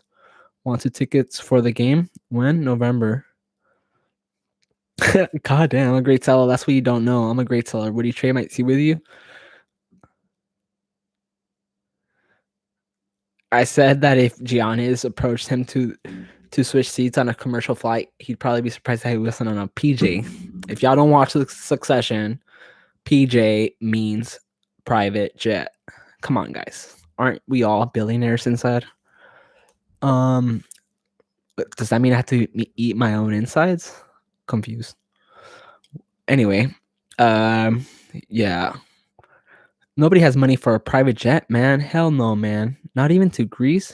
Want 2 tickets for the game? When? November. God damn, I'm a great seller. That's what you don't know. I'm a great seller. Would you trade my seat with you? I said that if Giannis approached him to switch seats on a commercial flight, he'd probably be surprised that he wasn't on a PJ. If y'all don't watch Succession, PJ means private jet. Come on, guys. aren't we all billionaires inside? Um, but does that mean I have to eat my own insides? Confused. Anyway, um, yeah. Nobody has money for a private jet, man. Hell no, man. Not even to Greece.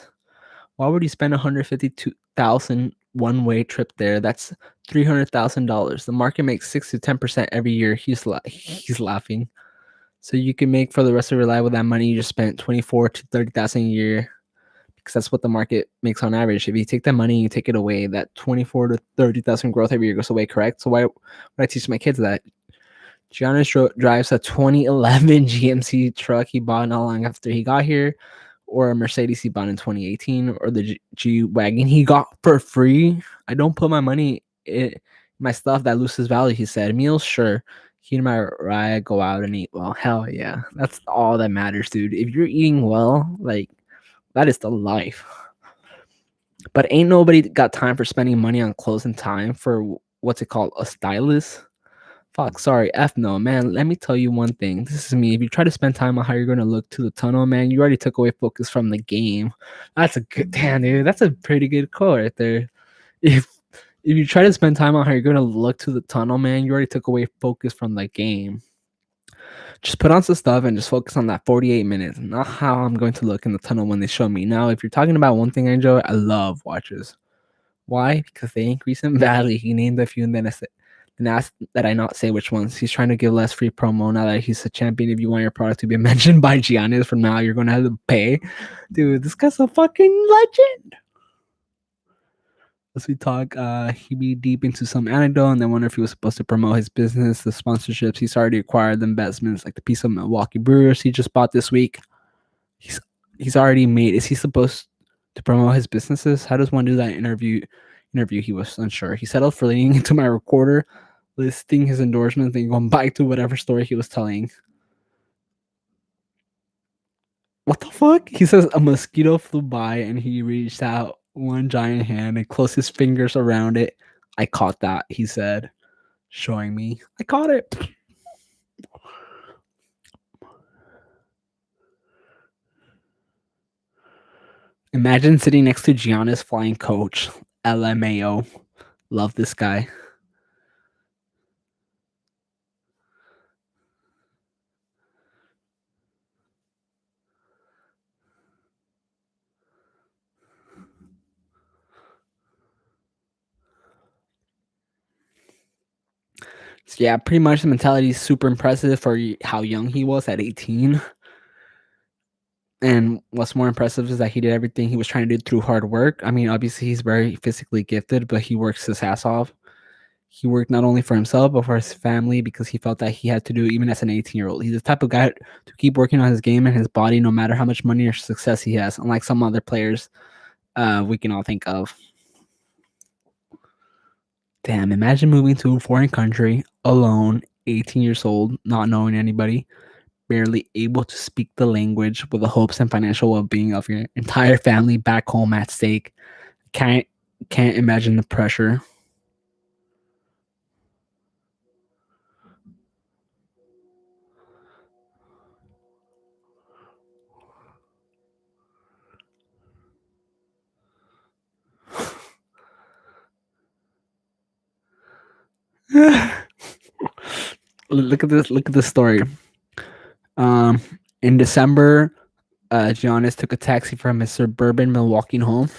Why would you spend 152,000 one-way trip there? That's $300,000. The market makes 6 to 10% every year. He's laughing. So you can make for the rest of your life with that money you just spent 24 to 30,000 a year, because that's what the market makes on average. If you take that money and you take it away, that 24 to 30,000 growth every year goes away, correct? So why would I teach my kids that? Giannis drives a 2011 GMC truck he bought not long after he got here, or a Mercedes he bought in 2018, or the G-Wagon he got for free. I don't put my money in my stuff that loses value, he said. Meals, sure. He and my ride go out and eat well. Hell yeah. That's all that matters, dude. If you're eating well, like, that is the life. But ain't nobody got time for spending money on clothes and time for what's it called? A stylist? Fuck, sorry, F no, man. Let me tell you one thing. This is me. If you try to spend time on how you're gonna look to the tunnel, man, you already took away focus from the game. That's a good damn, dude. That's a pretty good quote right there. If if you try to spend time on how you're gonna look to the tunnel, man, you already took away focus from the game. Just put on some stuff and just focus on that 48 minutes, not how I'm going to look in the tunnel when they show me. Now, if you're talking about one thing I enjoy, I love watches. Why? Because they increase in value. He named a few and then asked that I not say which ones. He's trying to give less free promo now that he's a champion. If you want your product to be mentioned by Giannis from now, you're going to have to pay. Dude, this guy's a fucking legend. As we talk, he be deep into some anecdote and then wonder if he was supposed to promote his business, the sponsorships he's already acquired, the investments like the piece of Milwaukee Brewers he just bought this week. He's already made. Is he supposed to promote his businesses? How does one do that interview? He was unsure. He settled for leaning into my recorder, listing his endorsements, and going back to whatever story he was telling. What the fuck? He says a mosquito flew by and he reached out one giant hand and closed his fingers around it. I caught that, he said, showing me. I caught it. Imagine sitting next to Giannis flying coach. LMAO. Love this guy. So yeah, pretty much the mentality is super impressive for how young he was at 18. And what's more impressive is that he did everything he was trying to do through hard work. I mean, obviously he's very physically gifted, but he works his ass off. He worked not only for himself but for his family because he felt that he had to do even as an 18-year-old. He's the type of guy to keep working on his game and his body no matter how much money or success he has, unlike some other players we can all think of. Damn, imagine moving to a foreign country alone, 18 years old, not knowing anybody, barely able to speak the language, with the hopes and financial well-being of your entire family back home at stake. Can't imagine the pressure. Look at this story. In December, Giannis took a taxi from his suburban Milwaukee home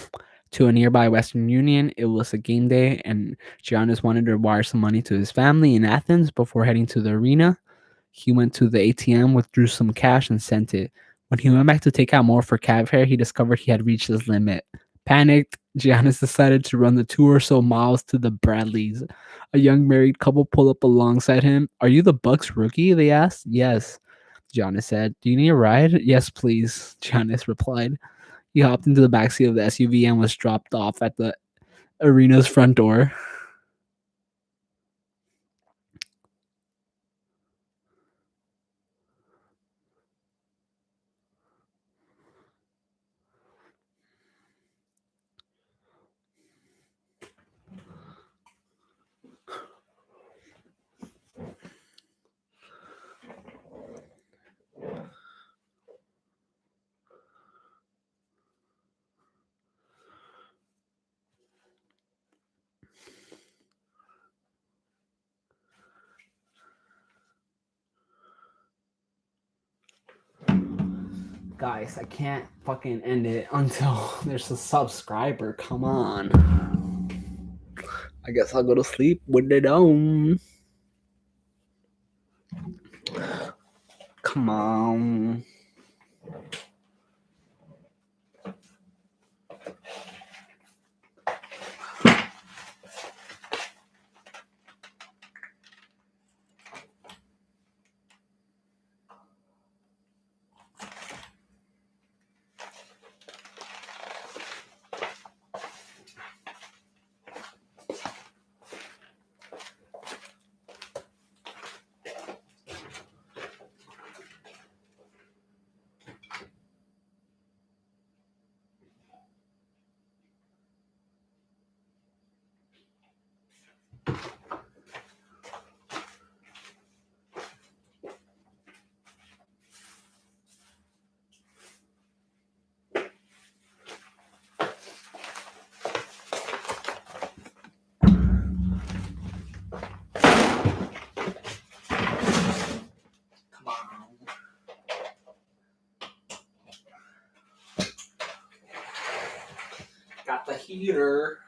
to a nearby Western Union. It was a game day, and Giannis wanted to wire some money to his family in Athens before heading to the arena. He went to the ATM, withdrew some cash, and sent it. When he went back to take out more for cab fare, he discovered he had reached his limit. Panicked, Giannis decided to run the 2 or so miles to the Bradleys. A young married couple pulled up alongside him. "Are you the Bucks rookie?" they asked. "Yes," Giannis said. "Do you need a ride?" "Yes, please," Giannis replied. He hopped into the backseat of the SUV and was dropped off at the arena's front door. Guys, I can't fucking end it until there's a subscriber. Come on. I guess I'll go to sleep when they're done. Come on. Got the heater.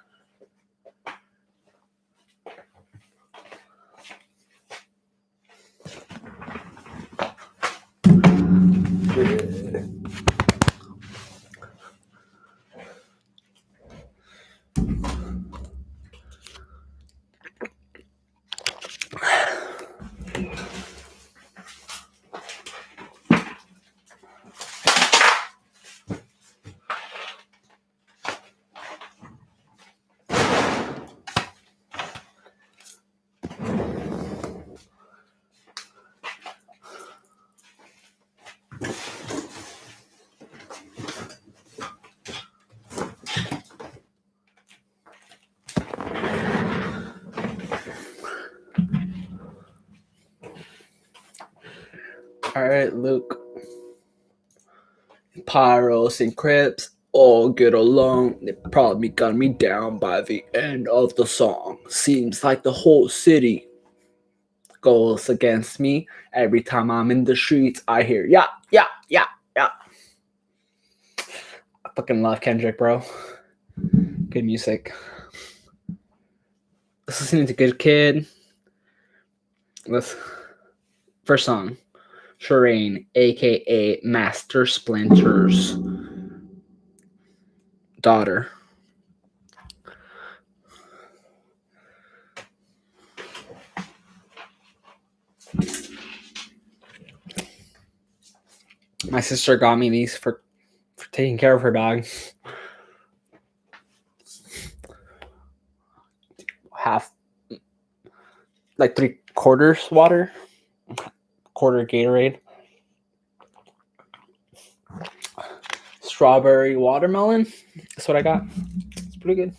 All right, Luke. Pyros and Crips all get along. They probably got me down by the end of the song. Seems like the whole city goes against me. Every time I'm in the streets, I hear, yeah, yeah, yeah, yeah. I fucking love Kendrick, bro. Good music. Let's listen to Good Kid. First song. Shireen, aka Master Splinter's daughter. My sister got me these for taking care of her dog. Half, like 3/4 water, quarter Gatorade. Strawberry watermelon. That's what I got. It's pretty good.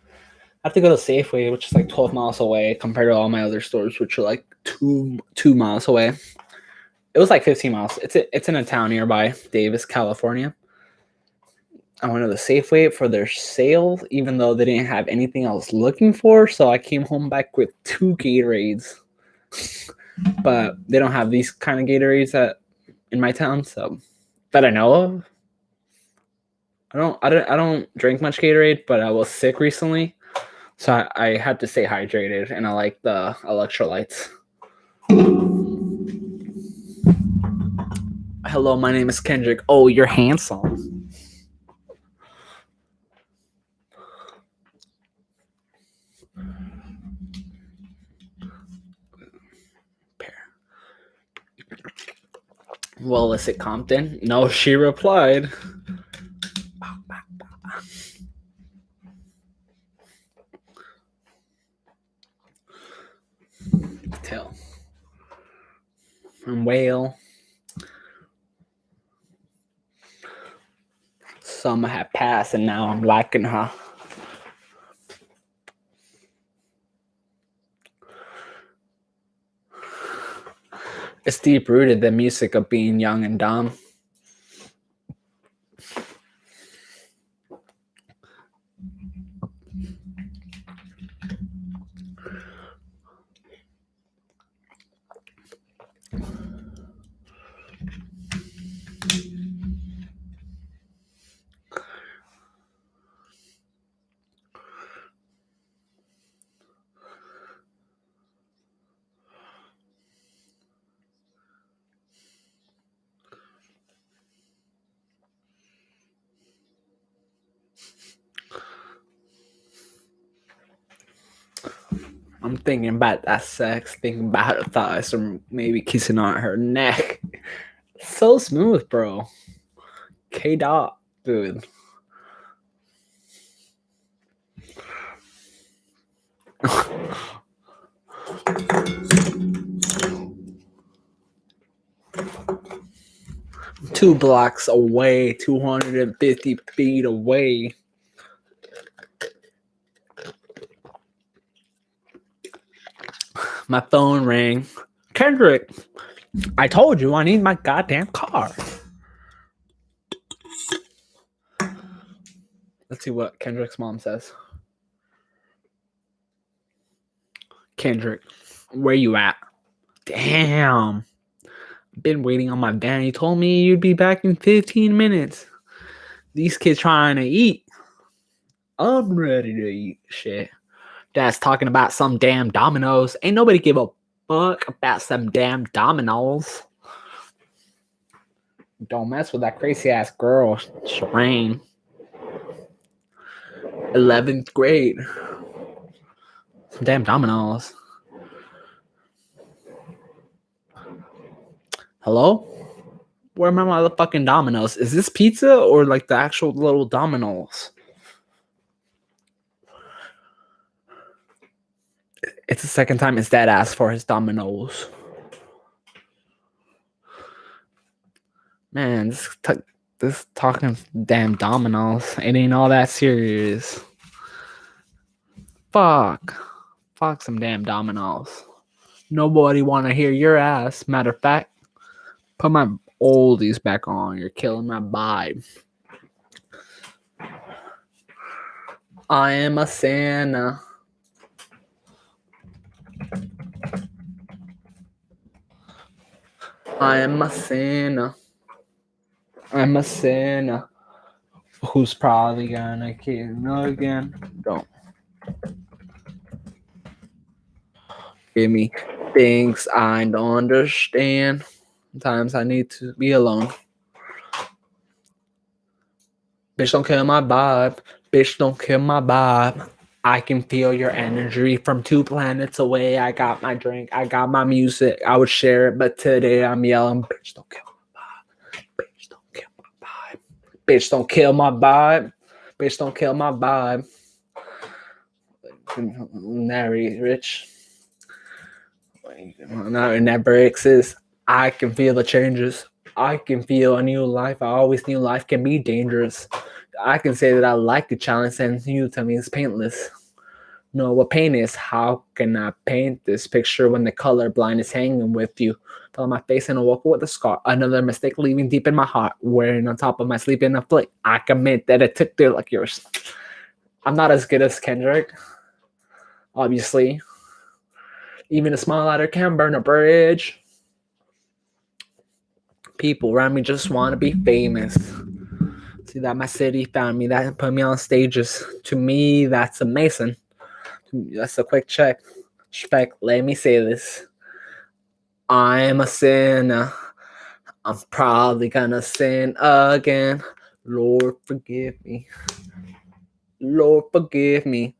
I have to go to Safeway, which is like 12 miles away, compared to all my other stores, which are like two miles away. It was like 15 miles. It's in a town nearby, Davis, California. I went to the Safeway for their sale, even though they didn't have anything I was looking for. So I came home back with 2 Gatorades. But they don't have these kind of Gatorades in my town, so that I know of. I don't drink much Gatorade, but I was sick recently, so I had to stay hydrated, and I like the electrolytes. Hello, my name is Kendrick. Oh, you're handsome. Well, is it Compton? No, she replied. Tail. And whale. Summer had passed, and now I'm liking her. It's deep rooted, the music of being young and dumb. I'm thinking about that sex, thinking about her thighs, or maybe kissing on her neck. So smooth, bro. K dot, dude. Two blocks away, 250 feet away. My phone rang. Kendrick, I told you I need my goddamn car. Let's see what Kendrick's mom says. Kendrick, where you at? Damn. Been waiting on my van. You told me you'd be back in 15 minutes. These kids trying to eat. I'm ready to eat. Shit. Dad's talking about some damn dominoes. Ain't nobody give a fuck about some damn dominoes. Don't mess with that crazy ass girl, Shireen. 11th grade. Some damn dominoes. Hello? Where are my motherfucking dominoes? Is this pizza or like the actual little dominoes? It's the second time his dad asked for his dominoes. Man, this talking damn dominoes. It ain't all that serious. Fuck some damn dominoes. Nobody want to hear your ass. Matter of fact, put my oldies back on. You're killing my vibe. I am a Santa. I am a Santa. I'm a Santa. Who's probably gonna kill again? Don't. Give me things I don't understand. Sometimes I need to be alone. Bitch, don't kill my vibe. Bitch, don't kill my vibe. I can feel your energy from 2 planets away. I got my drink. I got my music. I would share it, but today I'm yelling, bitch, don't kill my vibe. Bitch, don't kill my vibe. Bitch, don't kill my vibe. Bitch, don't kill my vibe. Very rich. No, it never exists. I can feel the changes. I can feel a new life. I always knew life can be dangerous. I can say that I like the challenge, and you tell me it's paintless. No, what pain is? How can I paint this picture when the color blind is hanging with you? Fell on my face and I woke up with a scar. Another mistake leaving deep in my heart. Wearing on top of my sleep in a flick. I commit that it took there like yours. I'm not as good as Kendrick, obviously. Even a small ladder can burn a bridge. People around me just want to be famous. See that my city found me, that put me on stages. To me, that's amazing. That's a quick check. Respect, let me say this. I'm a sinner. I'm probably gonna sin again. Lord, forgive me. Lord, forgive me.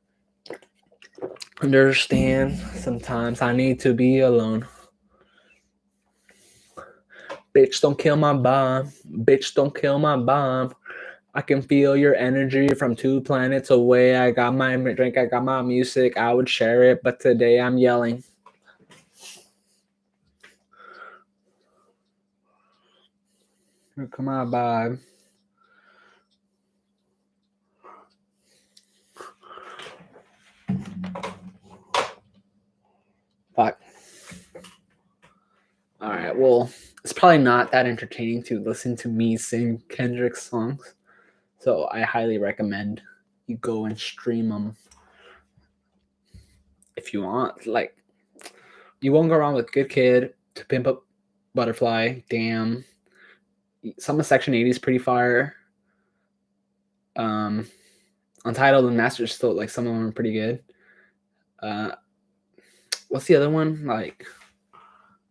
Understand, sometimes I need to be alone. Bitch, don't kill my bomb. Bitch, don't kill my bomb. I can feel your energy from 2 planets away. I got my drink, I got my music. I would share it, but today I'm yelling. Come on, vibe. Fuck. All right, well, it's probably not that entertaining to listen to me sing Kendrick's songs. So I highly recommend you go and stream them if you want. Like, you won't go wrong with Good Kid, To Pimp a Butterfly, Damn. Some of Section 80 is pretty fire. Untitled and Master still, like, some of them are pretty good. What's the other one? Like,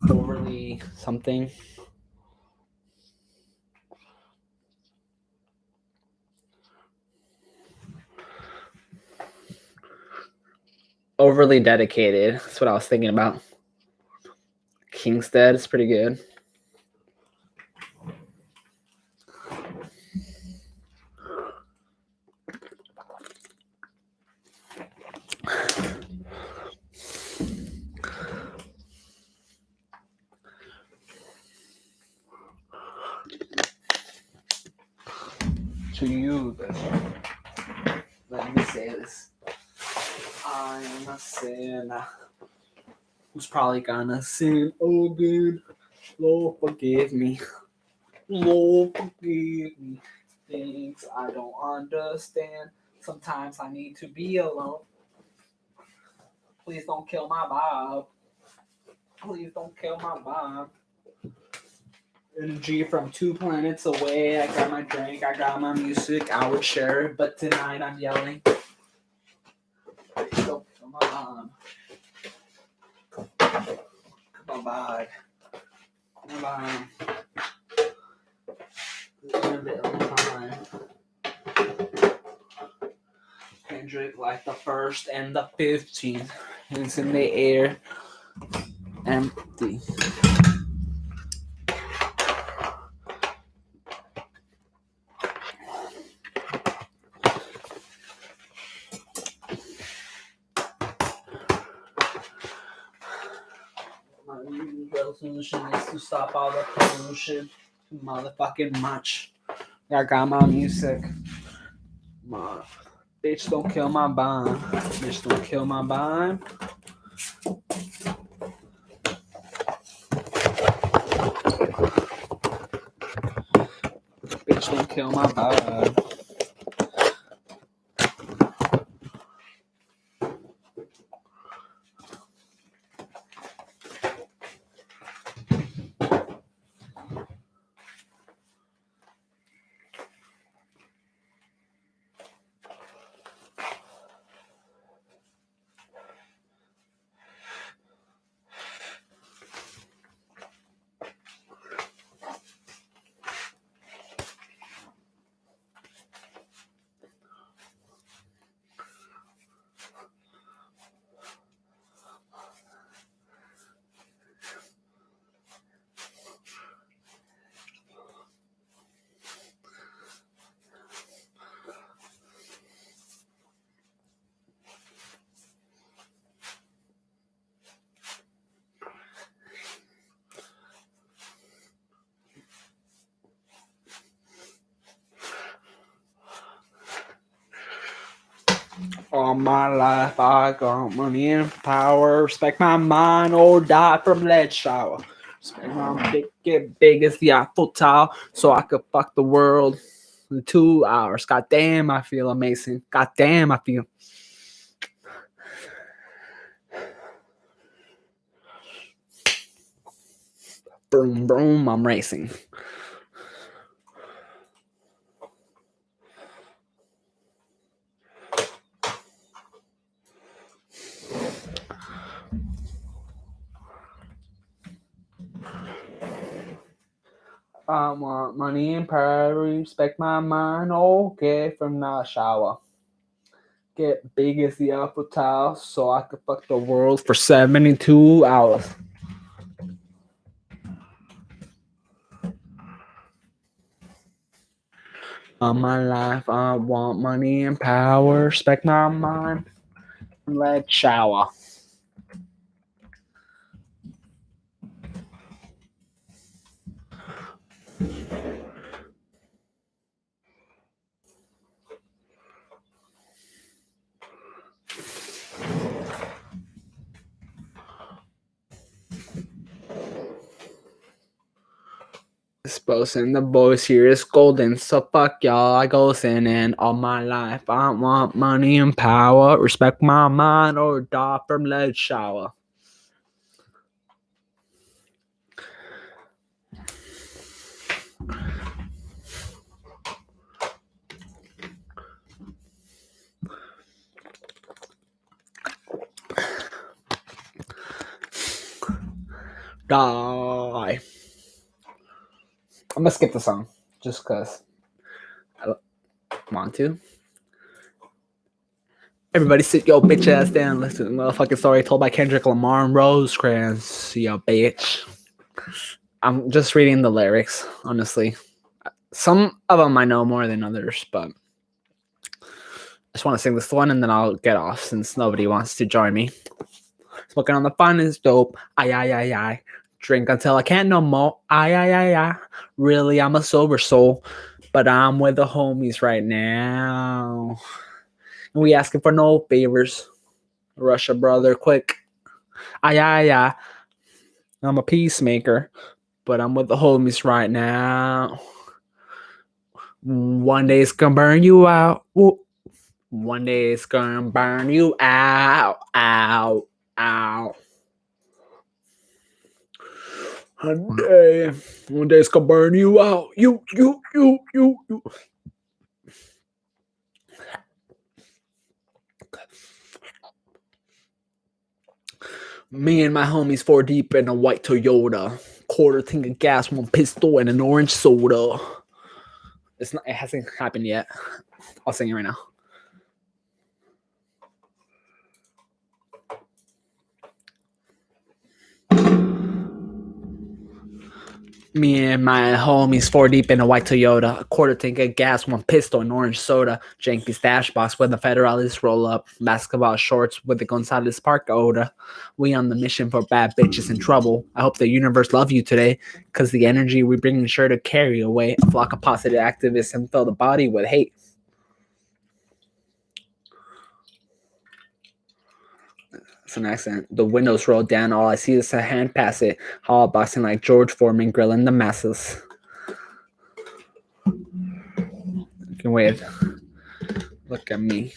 Overly something. Overly Dedicated. That's what I was thinking about. Kingstead is pretty good. To you, let me say this. I am a sinner who's probably gonna sin again. Lord, forgive me. Lord, forgive me. Things I don't understand. Sometimes I need to be alone. Please don't kill my Bob. Please don't kill my Bob. Energy from 2 planets away. I got my drink, I got my music. I would share it, but tonight I'm yelling. Please don't kill my Bob. Come on, Come on. It's been a bit of time. Kendrick, like the 1st and the 15th. It's in the air. Empty. My New Year's resolution is to stop all the pollution too motherfucking much. I got my music. My bitch don't kill my bond. Bitch don't kill my bond. Bitch don't kill my bond. All my life I got money and power. Respect my mind or die from lead shower. Respect my get big as the Eiffel Tower so I could fuck the world in 2 hours. God damn, I feel amazing. God damn, I feel. Boom, boom, I'm racing. I want money and power, respect my mind, okay, from the shower. Get big as the Eiffel Tower so I could fuck the world for 72 hours. All my life I want money and power, respect my mind, let's shower. Exposing the boys here is golden, so fuck y'all, I go sinning. All my life I want money and power, respect my mind or die from lead shower. Die. I'm gonna skip the song just because I want to. Everybody sit your bitch ass down. Listen to the motherfucking story told by Kendrick Lamar and Rosecrans. Yo, bitch. I'm just reading the lyrics, honestly. Some of them I know more than others, but I just want to sing this one and then I'll get off since nobody wants to join me. Smoking on the finest dope. Aye, aye, aye, aye. Drink until I can't no more. Aye, aye, aye, aye. Really, I'm a sober soul, but I'm with the homies right now. And we asking for no favors. Russia, brother, quick. Aye, aye, aye. I'm a peacemaker, but I'm with the homies right now. One day it's gonna burn you out. Woo. One day it's gonna burn you out. Ow. Ow. One day it's gonna burn you out. You. Me and my homies 4 deep in a white Toyota. Quarter tank of gas, 1 pistol, and an orange soda. It hasn't happened yet. I'll sing it right now. Me and my homies 4 deep in a white Toyota, a quarter tank of gas, 1 pistol, and orange soda, janky stash box where the Federalists roll up, basketball shorts with the Gonzales Park odor. We on the mission for bad bitches in trouble. I hope the universe love you today, cause the energy we bring is sure to carry away a flock of positive activists and fill the body with hate. It's an accent. The windows roll down. All I see is a hand pass it. Hall boxing like George Foreman, grilling the masses. You can wave. Look at me.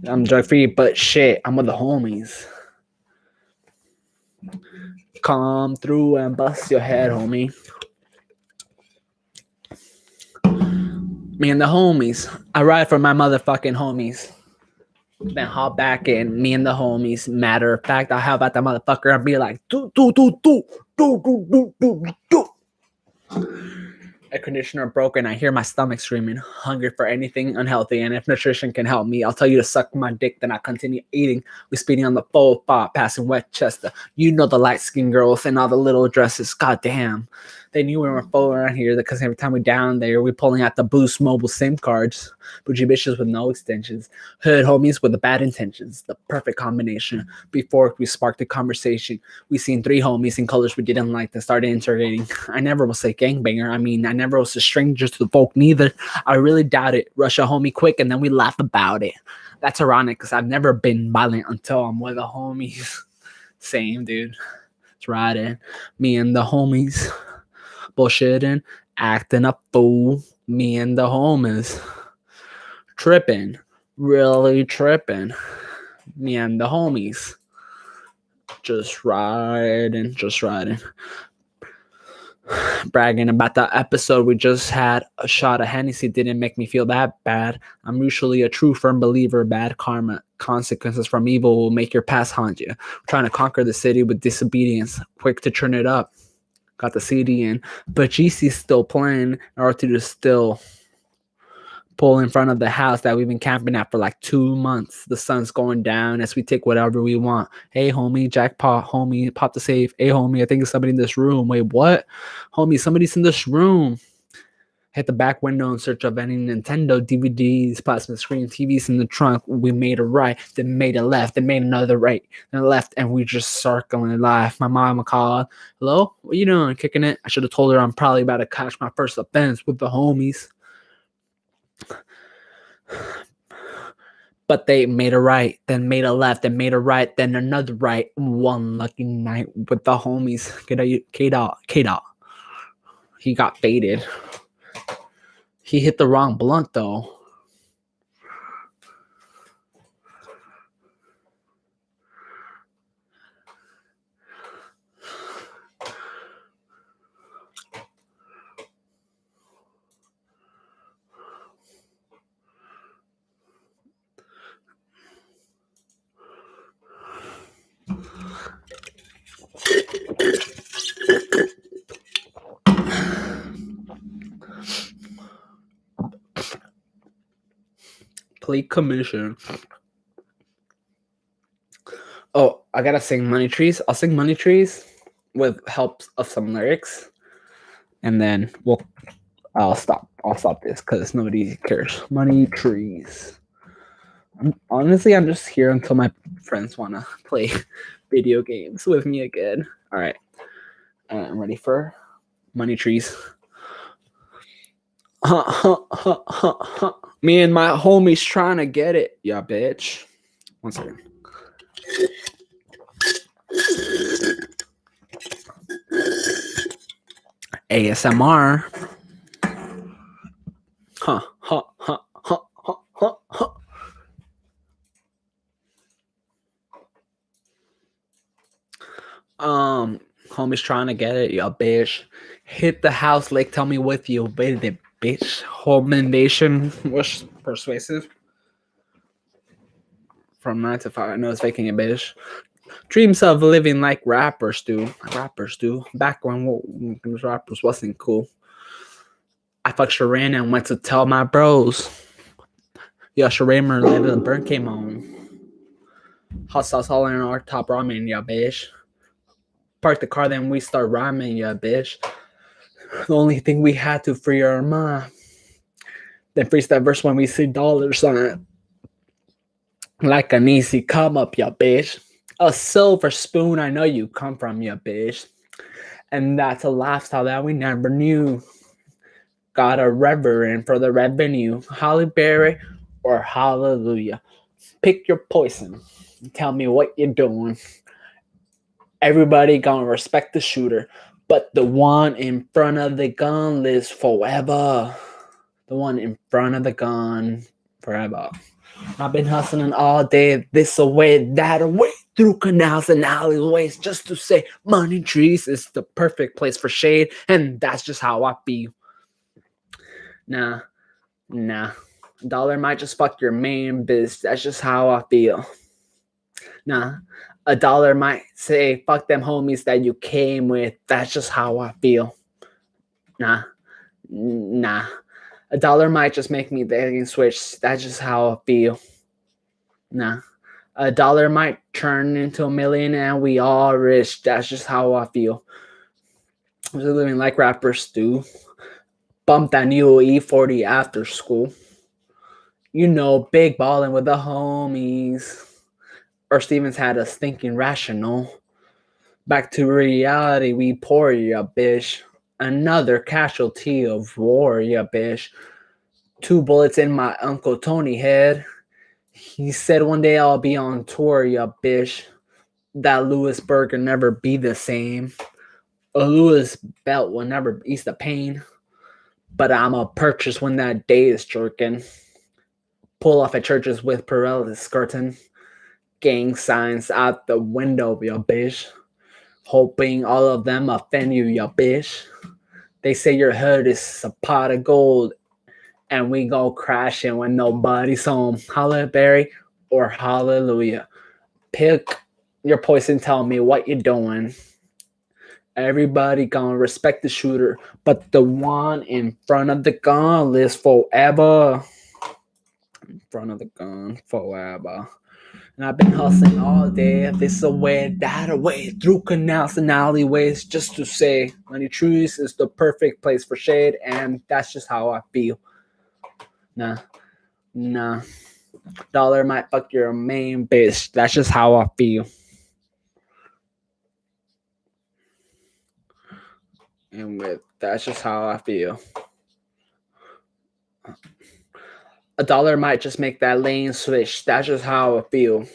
I'm drug free, but shit, I'm with the homies. Come through and bust your head, homie. Me and the homies. I ride for my motherfucking homies. Then hop back in, me and the homies. Matter of fact, I'll have at that motherfucker and be like, do. Air conditioner broken. I hear my stomach screaming, hungry for anything unhealthy. And if nutrition can help me, I'll tell you to suck my dick. Then I continue eating. We speeding on the full spot, passing Westchester. You know the light skinned girls and all the little dresses. God damn. They knew we were full around here because every time we down there, we pulling out the Boost Mobile SIM cards. Bougie bitches with no extensions. Hood homies with the bad intentions. The perfect combination. Before we sparked the conversation, we seen 3 homies in colors we didn't like and started interrogating. I never was a gangbanger. I mean, I never was a stranger to the folk neither. I really doubt it. Rush a homie quick and then we laugh about it. That's ironic because I've never been violent until I'm with the homies. Same, dude. It's riding. Me and the homies. Bullshitting. Acting a fool. Me and the homies. Tripping. Really tripping. Me and the homies. Just riding. Bragging about the episode we just had. A shot of Hennessy didn't make me feel that bad. I'm usually a true firm believer. Bad karma, consequences from evil will make your past haunt you. Trying to conquer the city with disobedience, quick to turn it up. Got the CD in, but GC's still playing. R2 is still pull in front of the house that we've been camping at for like 2 months. The sun's going down as we take whatever we want. Hey, homie, jackpot, homie, pop the safe. Hey, homie, I think there's somebody in this room. Wait, what? Homie, somebody's in this room. Hit the back window in search of any Nintendo DVDs, plasma screen, TVs in the trunk. We made a right, then made a left, then made another right, then a left, and we just circling life. My mama called. Hello? What you doing? Kicking it? I should have told her I'm probably about to catch my first offense with the homies. But they made a right, then made a left, then made a right, then another right. One lucky night with the homies. K-Dot. He got faded. He hit the wrong blunt, though. play commission. Oh, I gotta sing Money Trees. I'll sing Money Trees with help of some lyrics, and then I'll stop this because nobody cares. Money Trees. Honestly, I'm just here until my friends want to play video games with me again. All right. I'm ready for Money Trees. Me and my homies trying to get it. Yeah, bitch. One second. ASMR. Huh, huh, huh, huh, huh, huh, huh. Homies trying to get it, yeah, bitch. Hit the house, like, tell me with you, baby, bitch. Home Nation was persuasive. From 9 to 5, I know it's faking it, bitch. Dreams of living like rappers do. Back when those rappers wasn't cool. I fucked Sharan and went to tell my bros. Yeah, Sharan later the burn came on. Hot sauce all in our top ramen, yeah, bitch. Park the car, then we start rhyming, yeah, bitch. The only thing we had to free our mind. Then freeze that verse when we see dollars on it. Like an easy come up, yeah, bitch. A silver spoon, I know you come from, yeah, bitch. And that's a lifestyle that we never knew. Got a reverend for the revenue. Holly Berry or hallelujah. Pick your poison. Tell me what you're doing. Everybody gonna respect the shooter, but the one in front of the gun lives forever. The one in front of the gun forever. I've been hustling all day, this away, that away, through canals and alleyways, just to say Money Trees is the perfect place for shade, and that's just how I feel. Nah. $1 might just fuck your main biz. That's just how I feel. Nah. $1 might say, fuck them homies that you came with. That's just how I feel. Nah. $1 might just make me dating switch. That's just how I feel. Nah. $1 might turn into $1 million and we all rich. That's just how I feel. We're living like rappers do. Bump that new E40 after school. You know, big ballin' with the homies. Or Stevens had us thinking rational. Back to reality, we pour ya, bitch. Another casualty of war, ya, bitch. 2 bullets in my Uncle Tony head. He said one day I'll be on tour, ya, bitch. That Lewisburg will never be the same. A Lewis belt will never ease the pain. But I'ma purchase when that day is jerking. Pull off at churches with Pirelli skirting. Gang signs out the window, ya bitch. Hoping all of them offend you, ya bitch. They say your hood is a pot of gold, and we go crashing when nobody's home. Holla Berry or hallelujah. Pick your poison, tell me what you're doing. Everybody gonna respect the shooter, but the one in front of the gun lives forever. In front of the gun forever. And I've been hustling all day, this away, that away, through canals and alleyways, just to say Money Trees is the perfect place for shade, and that's just how I feel. Nah. $1 might fuck your main bitch. That's just how I feel. And with that's just how I feel. $1 might just make that lane switch. That's just how I feel.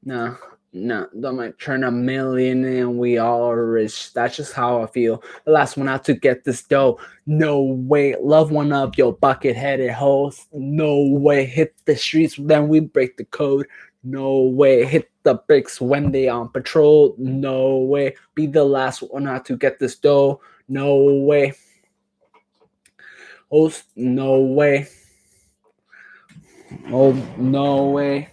No, don't might turn $1 million and we all are rich. That's just how I feel. The last one out to get this dough. No way. Love one of your bucket-headed hoes. No way. Hit the streets, then we break the code. No way. Hit the bricks when they on patrol. No way. Be the last one out to get this dough. No way. Oh, no way. Oh, no way.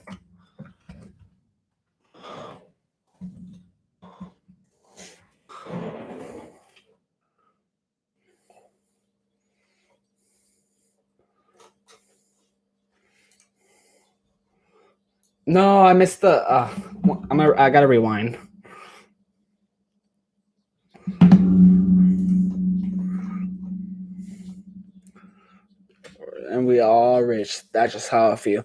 No, I missed the. I gotta rewind. And we all rich. That's just how I feel.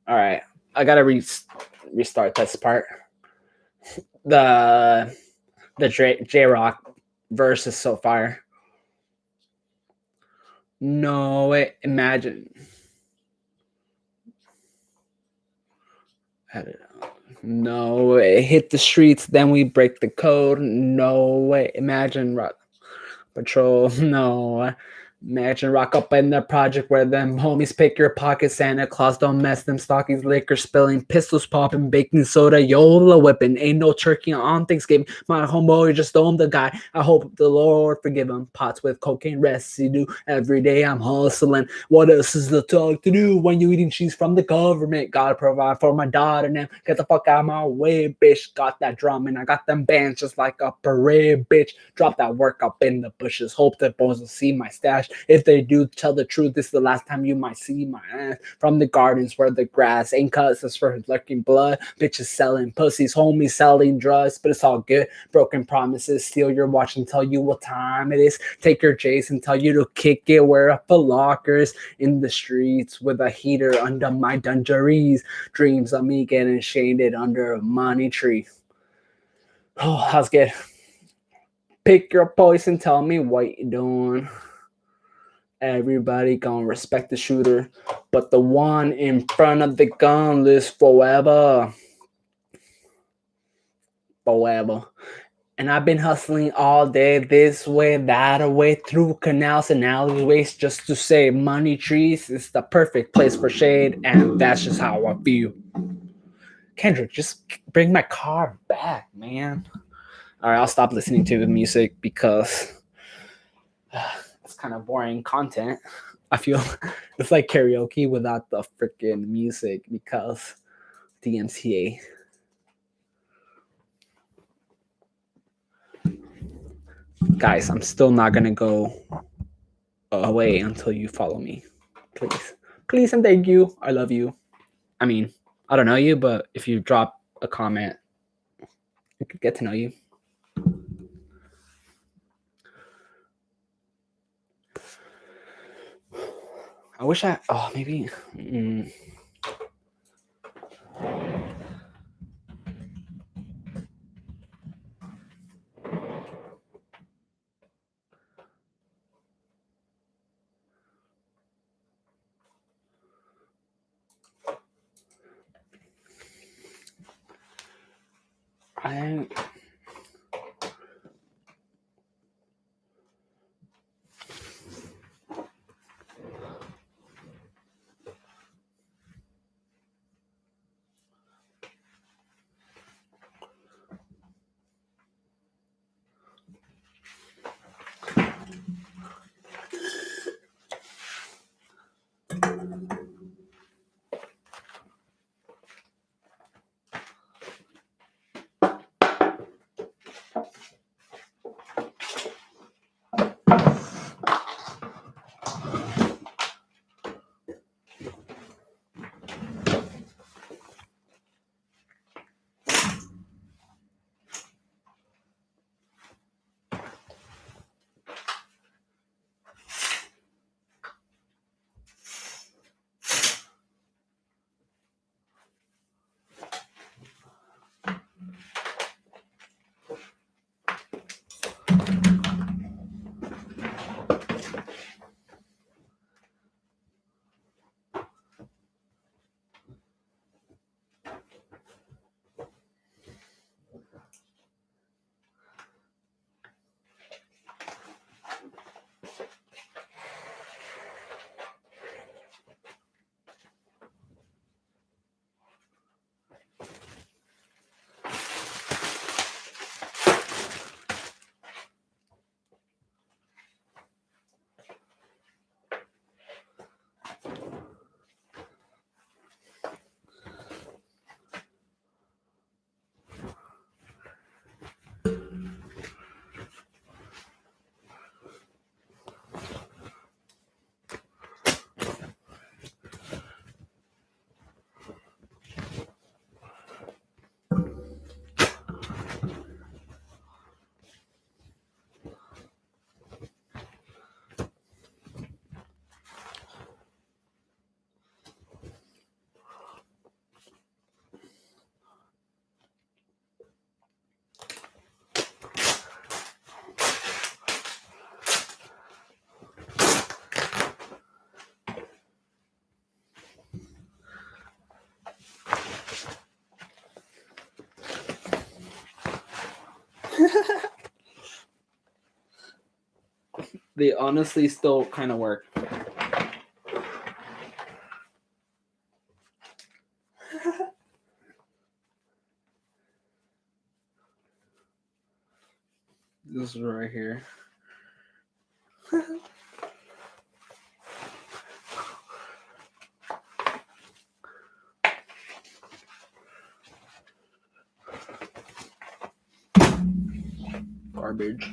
All right, I gotta restart this part. The J Rock verse is so fire. No way, imagine. No way, hit the streets, then we break the code. No way, imagine rock patrol. No, imagine rock up in the project where them homies pick your pocket. Santa Claus don't mess them stockings, liquor spilling, pistols popping, baking soda, Yola whipping. Ain't no turkey on Thanksgiving. My homeboy just owned the guy. I hope the Lord forgive him. Pots with cocaine residue. Every day I'm hustling. What else is the talk to do when you eating cheese from the government? Gotta provide for my daughter now. Get the fuck out of my way, bitch. Got that drum and I got them bands just like a parade, bitch. Drop that work up in the bushes. Hope the boys will see my stash. If they do, tell the truth. This is the last time you might see my ass. From the gardens where the grass ain't cut, it's for lurking blood. Bitches selling pussies, homies selling drugs, but it's all good. Broken promises, steal your watch and tell you what time it is. Take your J's and tell you to kick it. Wear up the lockers in the streets with a heater under my dungarees. Dreams of me getting shaded under a money tree. Oh, that's good. Pick your poison, tell me what you doing. Everybody gonna respect the shooter, but the one in front of the gun lives forever. Forever. And I've been hustling all day, this way, that way, through canals and alleyways, just to say money trees is the perfect place for shade, and that's just how I feel. Kendrick, just bring my car back, man. All right, I'll stop listening to the music because it's kind of boring content. I feel it's like karaoke without the freaking music because DMCA. Guys, I'm still not gonna go away until you follow me. Please. Please and thank you. I love you. I mean, I don't know you, but if you drop a comment, I could get to know you. I wish maybe. I They honestly still kind of work. This is right here. Garbage.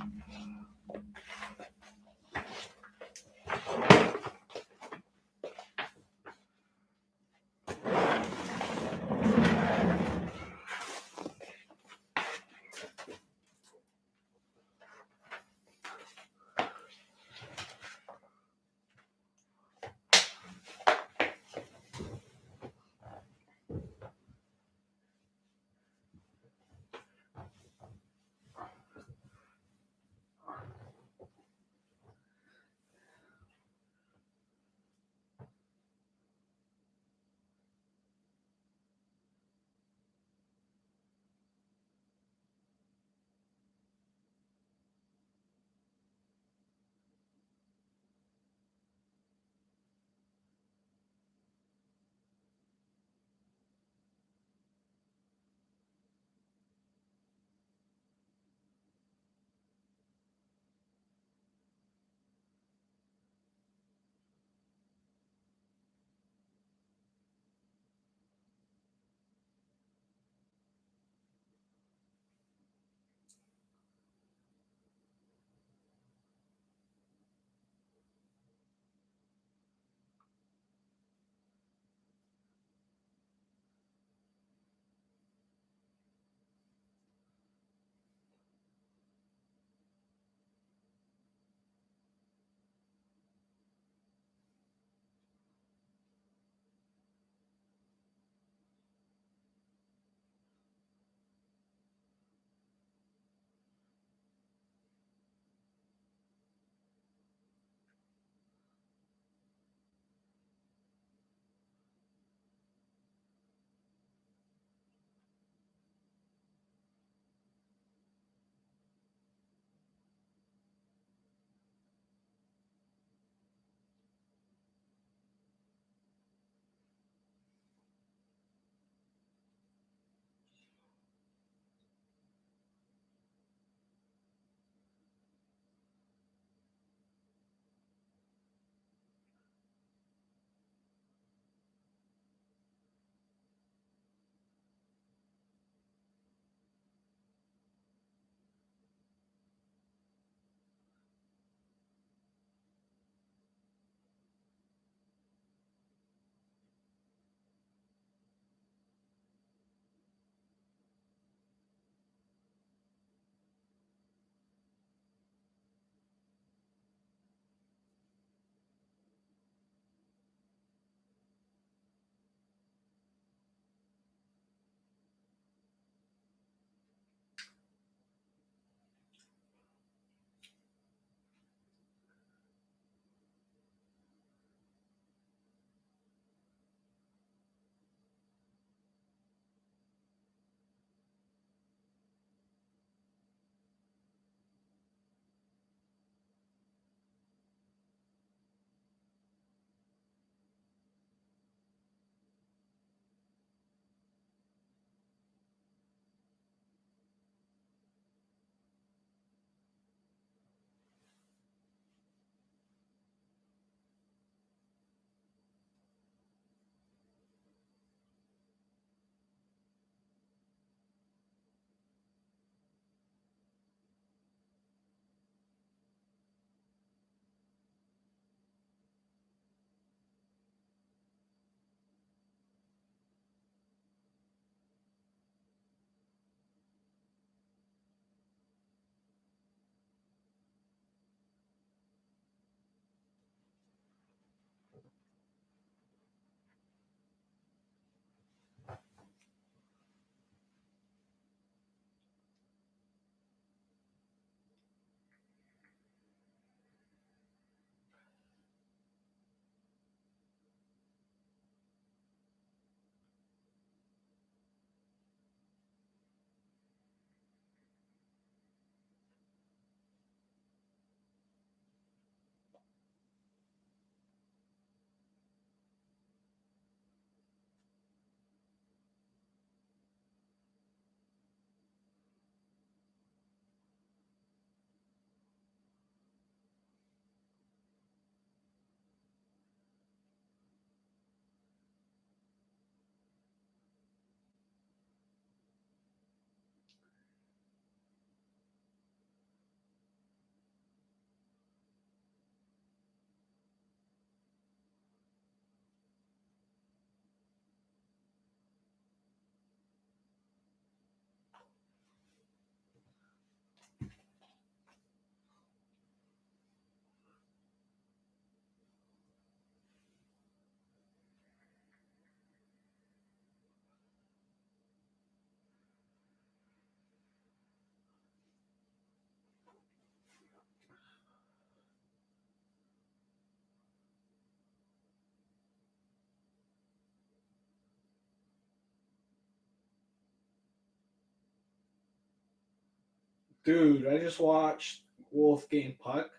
Dude, I just watched Wolfgang Puck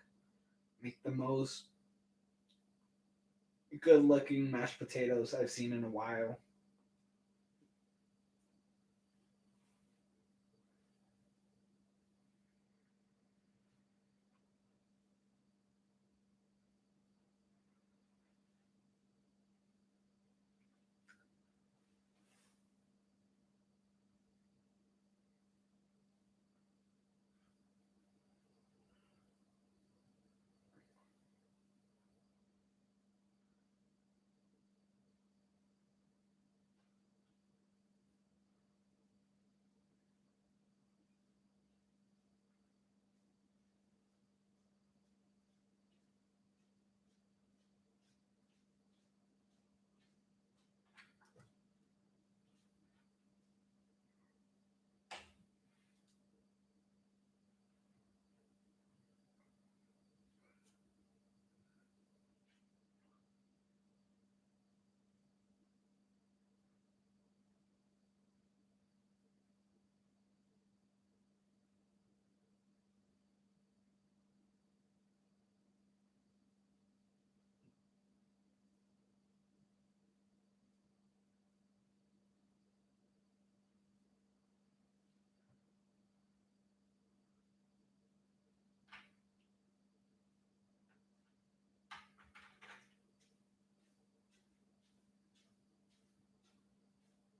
make the most good looking mashed potatoes I've seen in a while.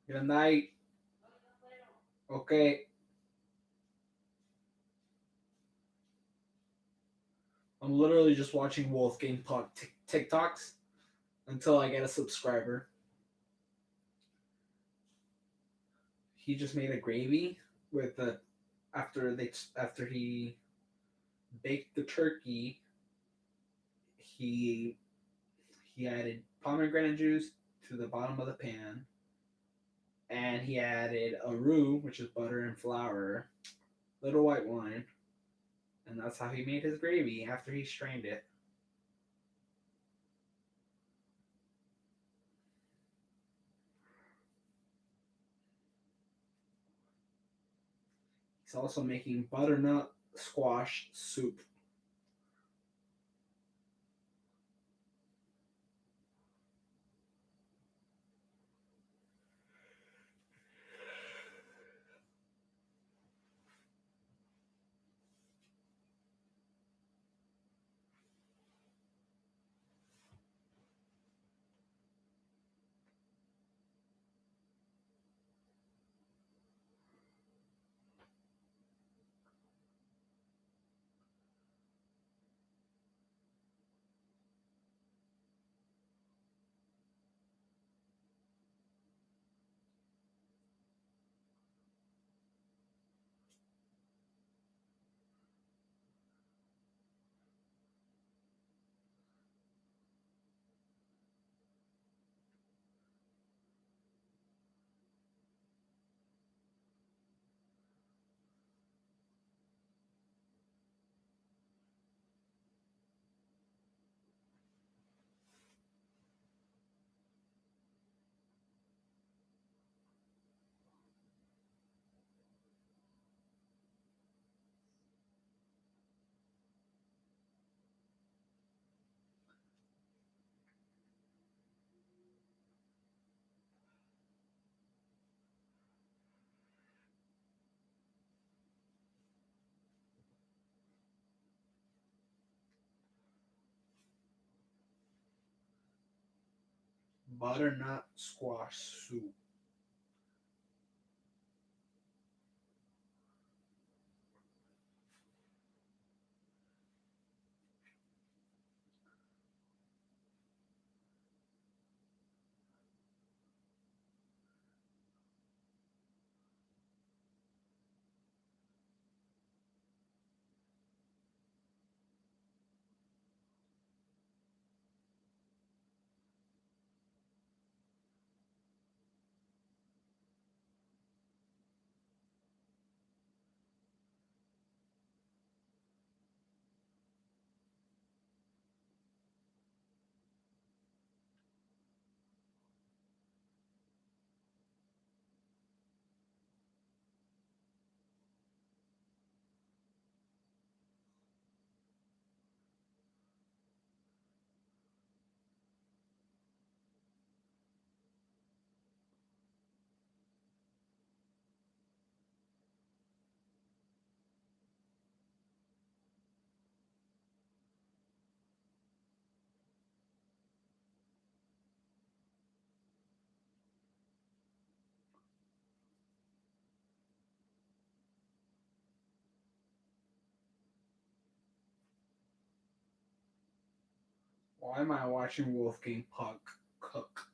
Good night. Okay. I'm literally just watching Wolfgang Puck TikToks until I get a subscriber. He just made a gravy with the after he baked the turkey. He added pomegranate juice to the bottom of the pan, and he added a roux, which is butter and flour, little white wine, and that's how he made his gravy after he strained it. He's also making butternut squash soup. Butternut squash soup. Why am I watching Wolfgang Puck cook?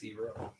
0.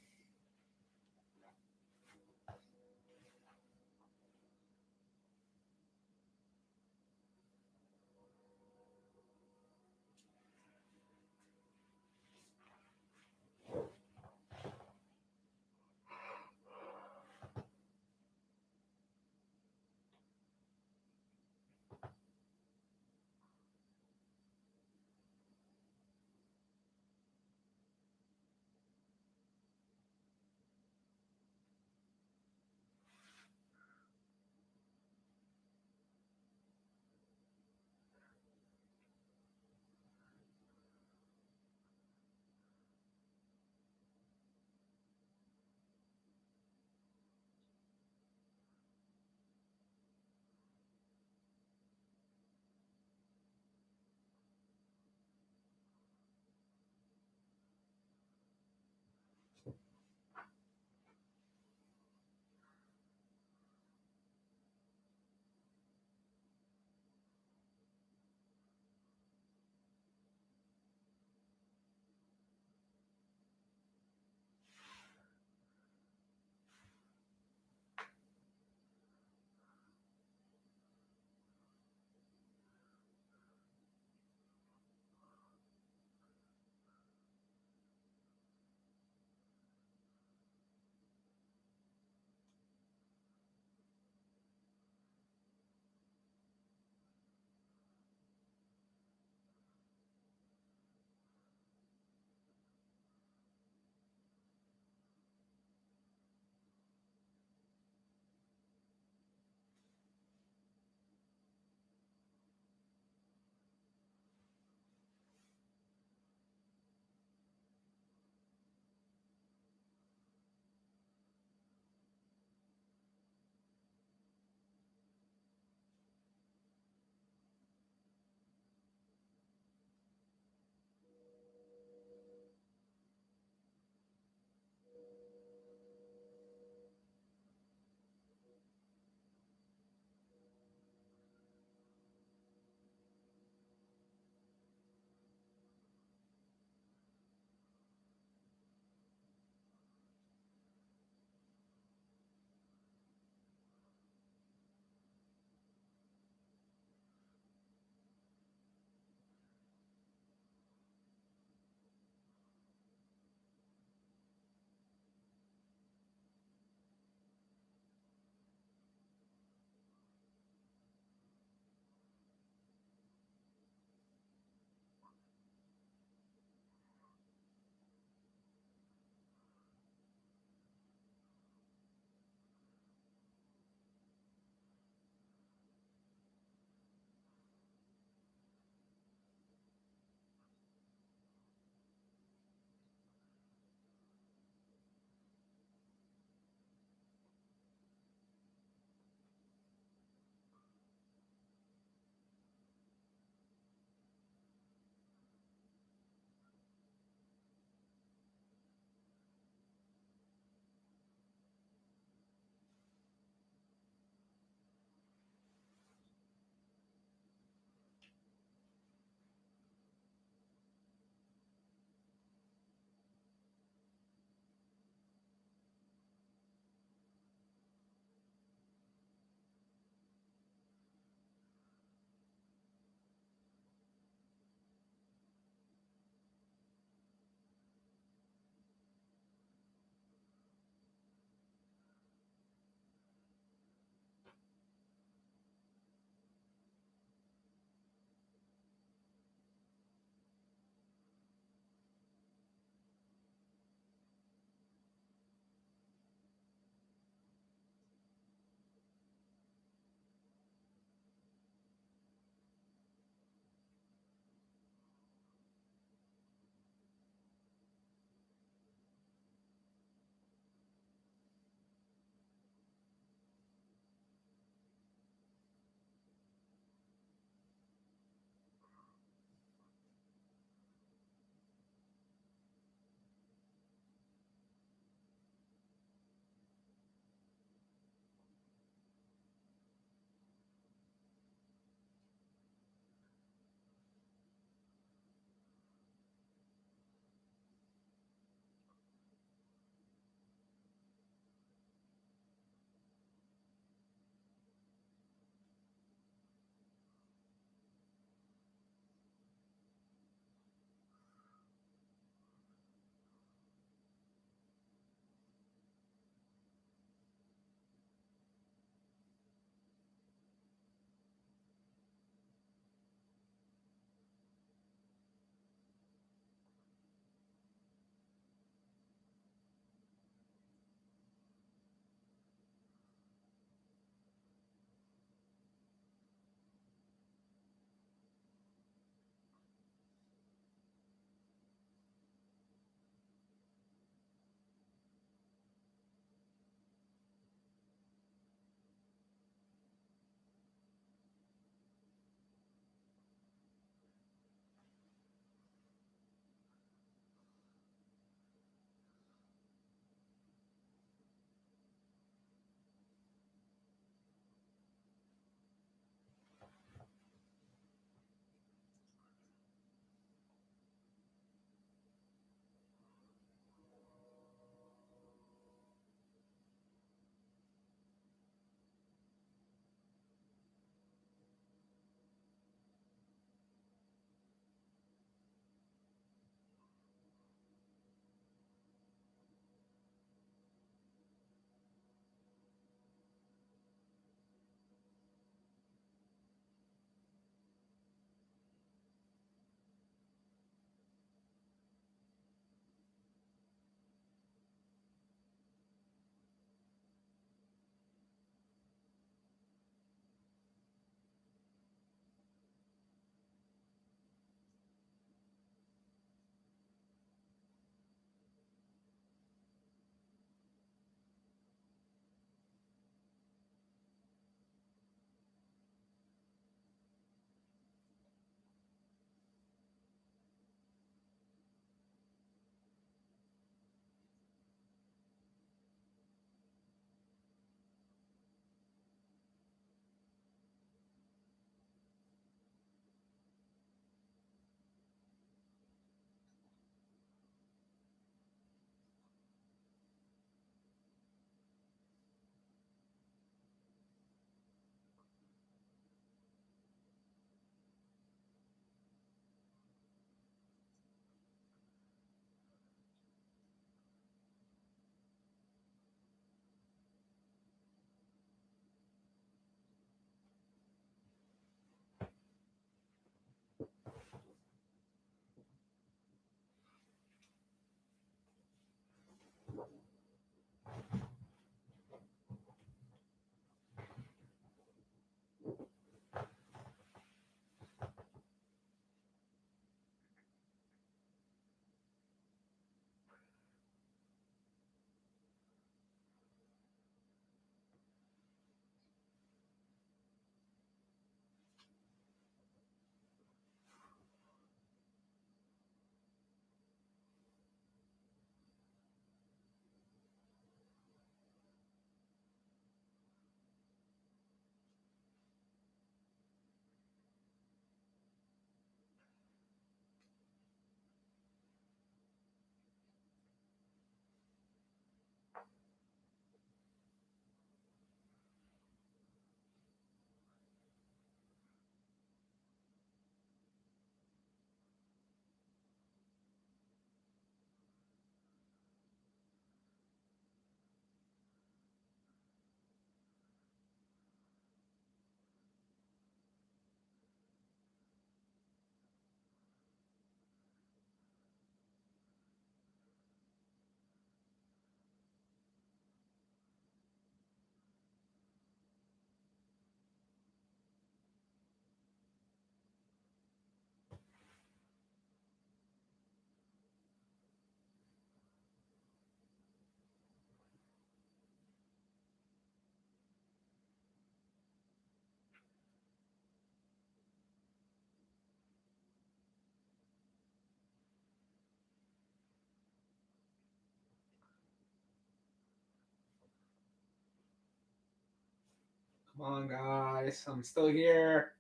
Come on, guys. I'm still here.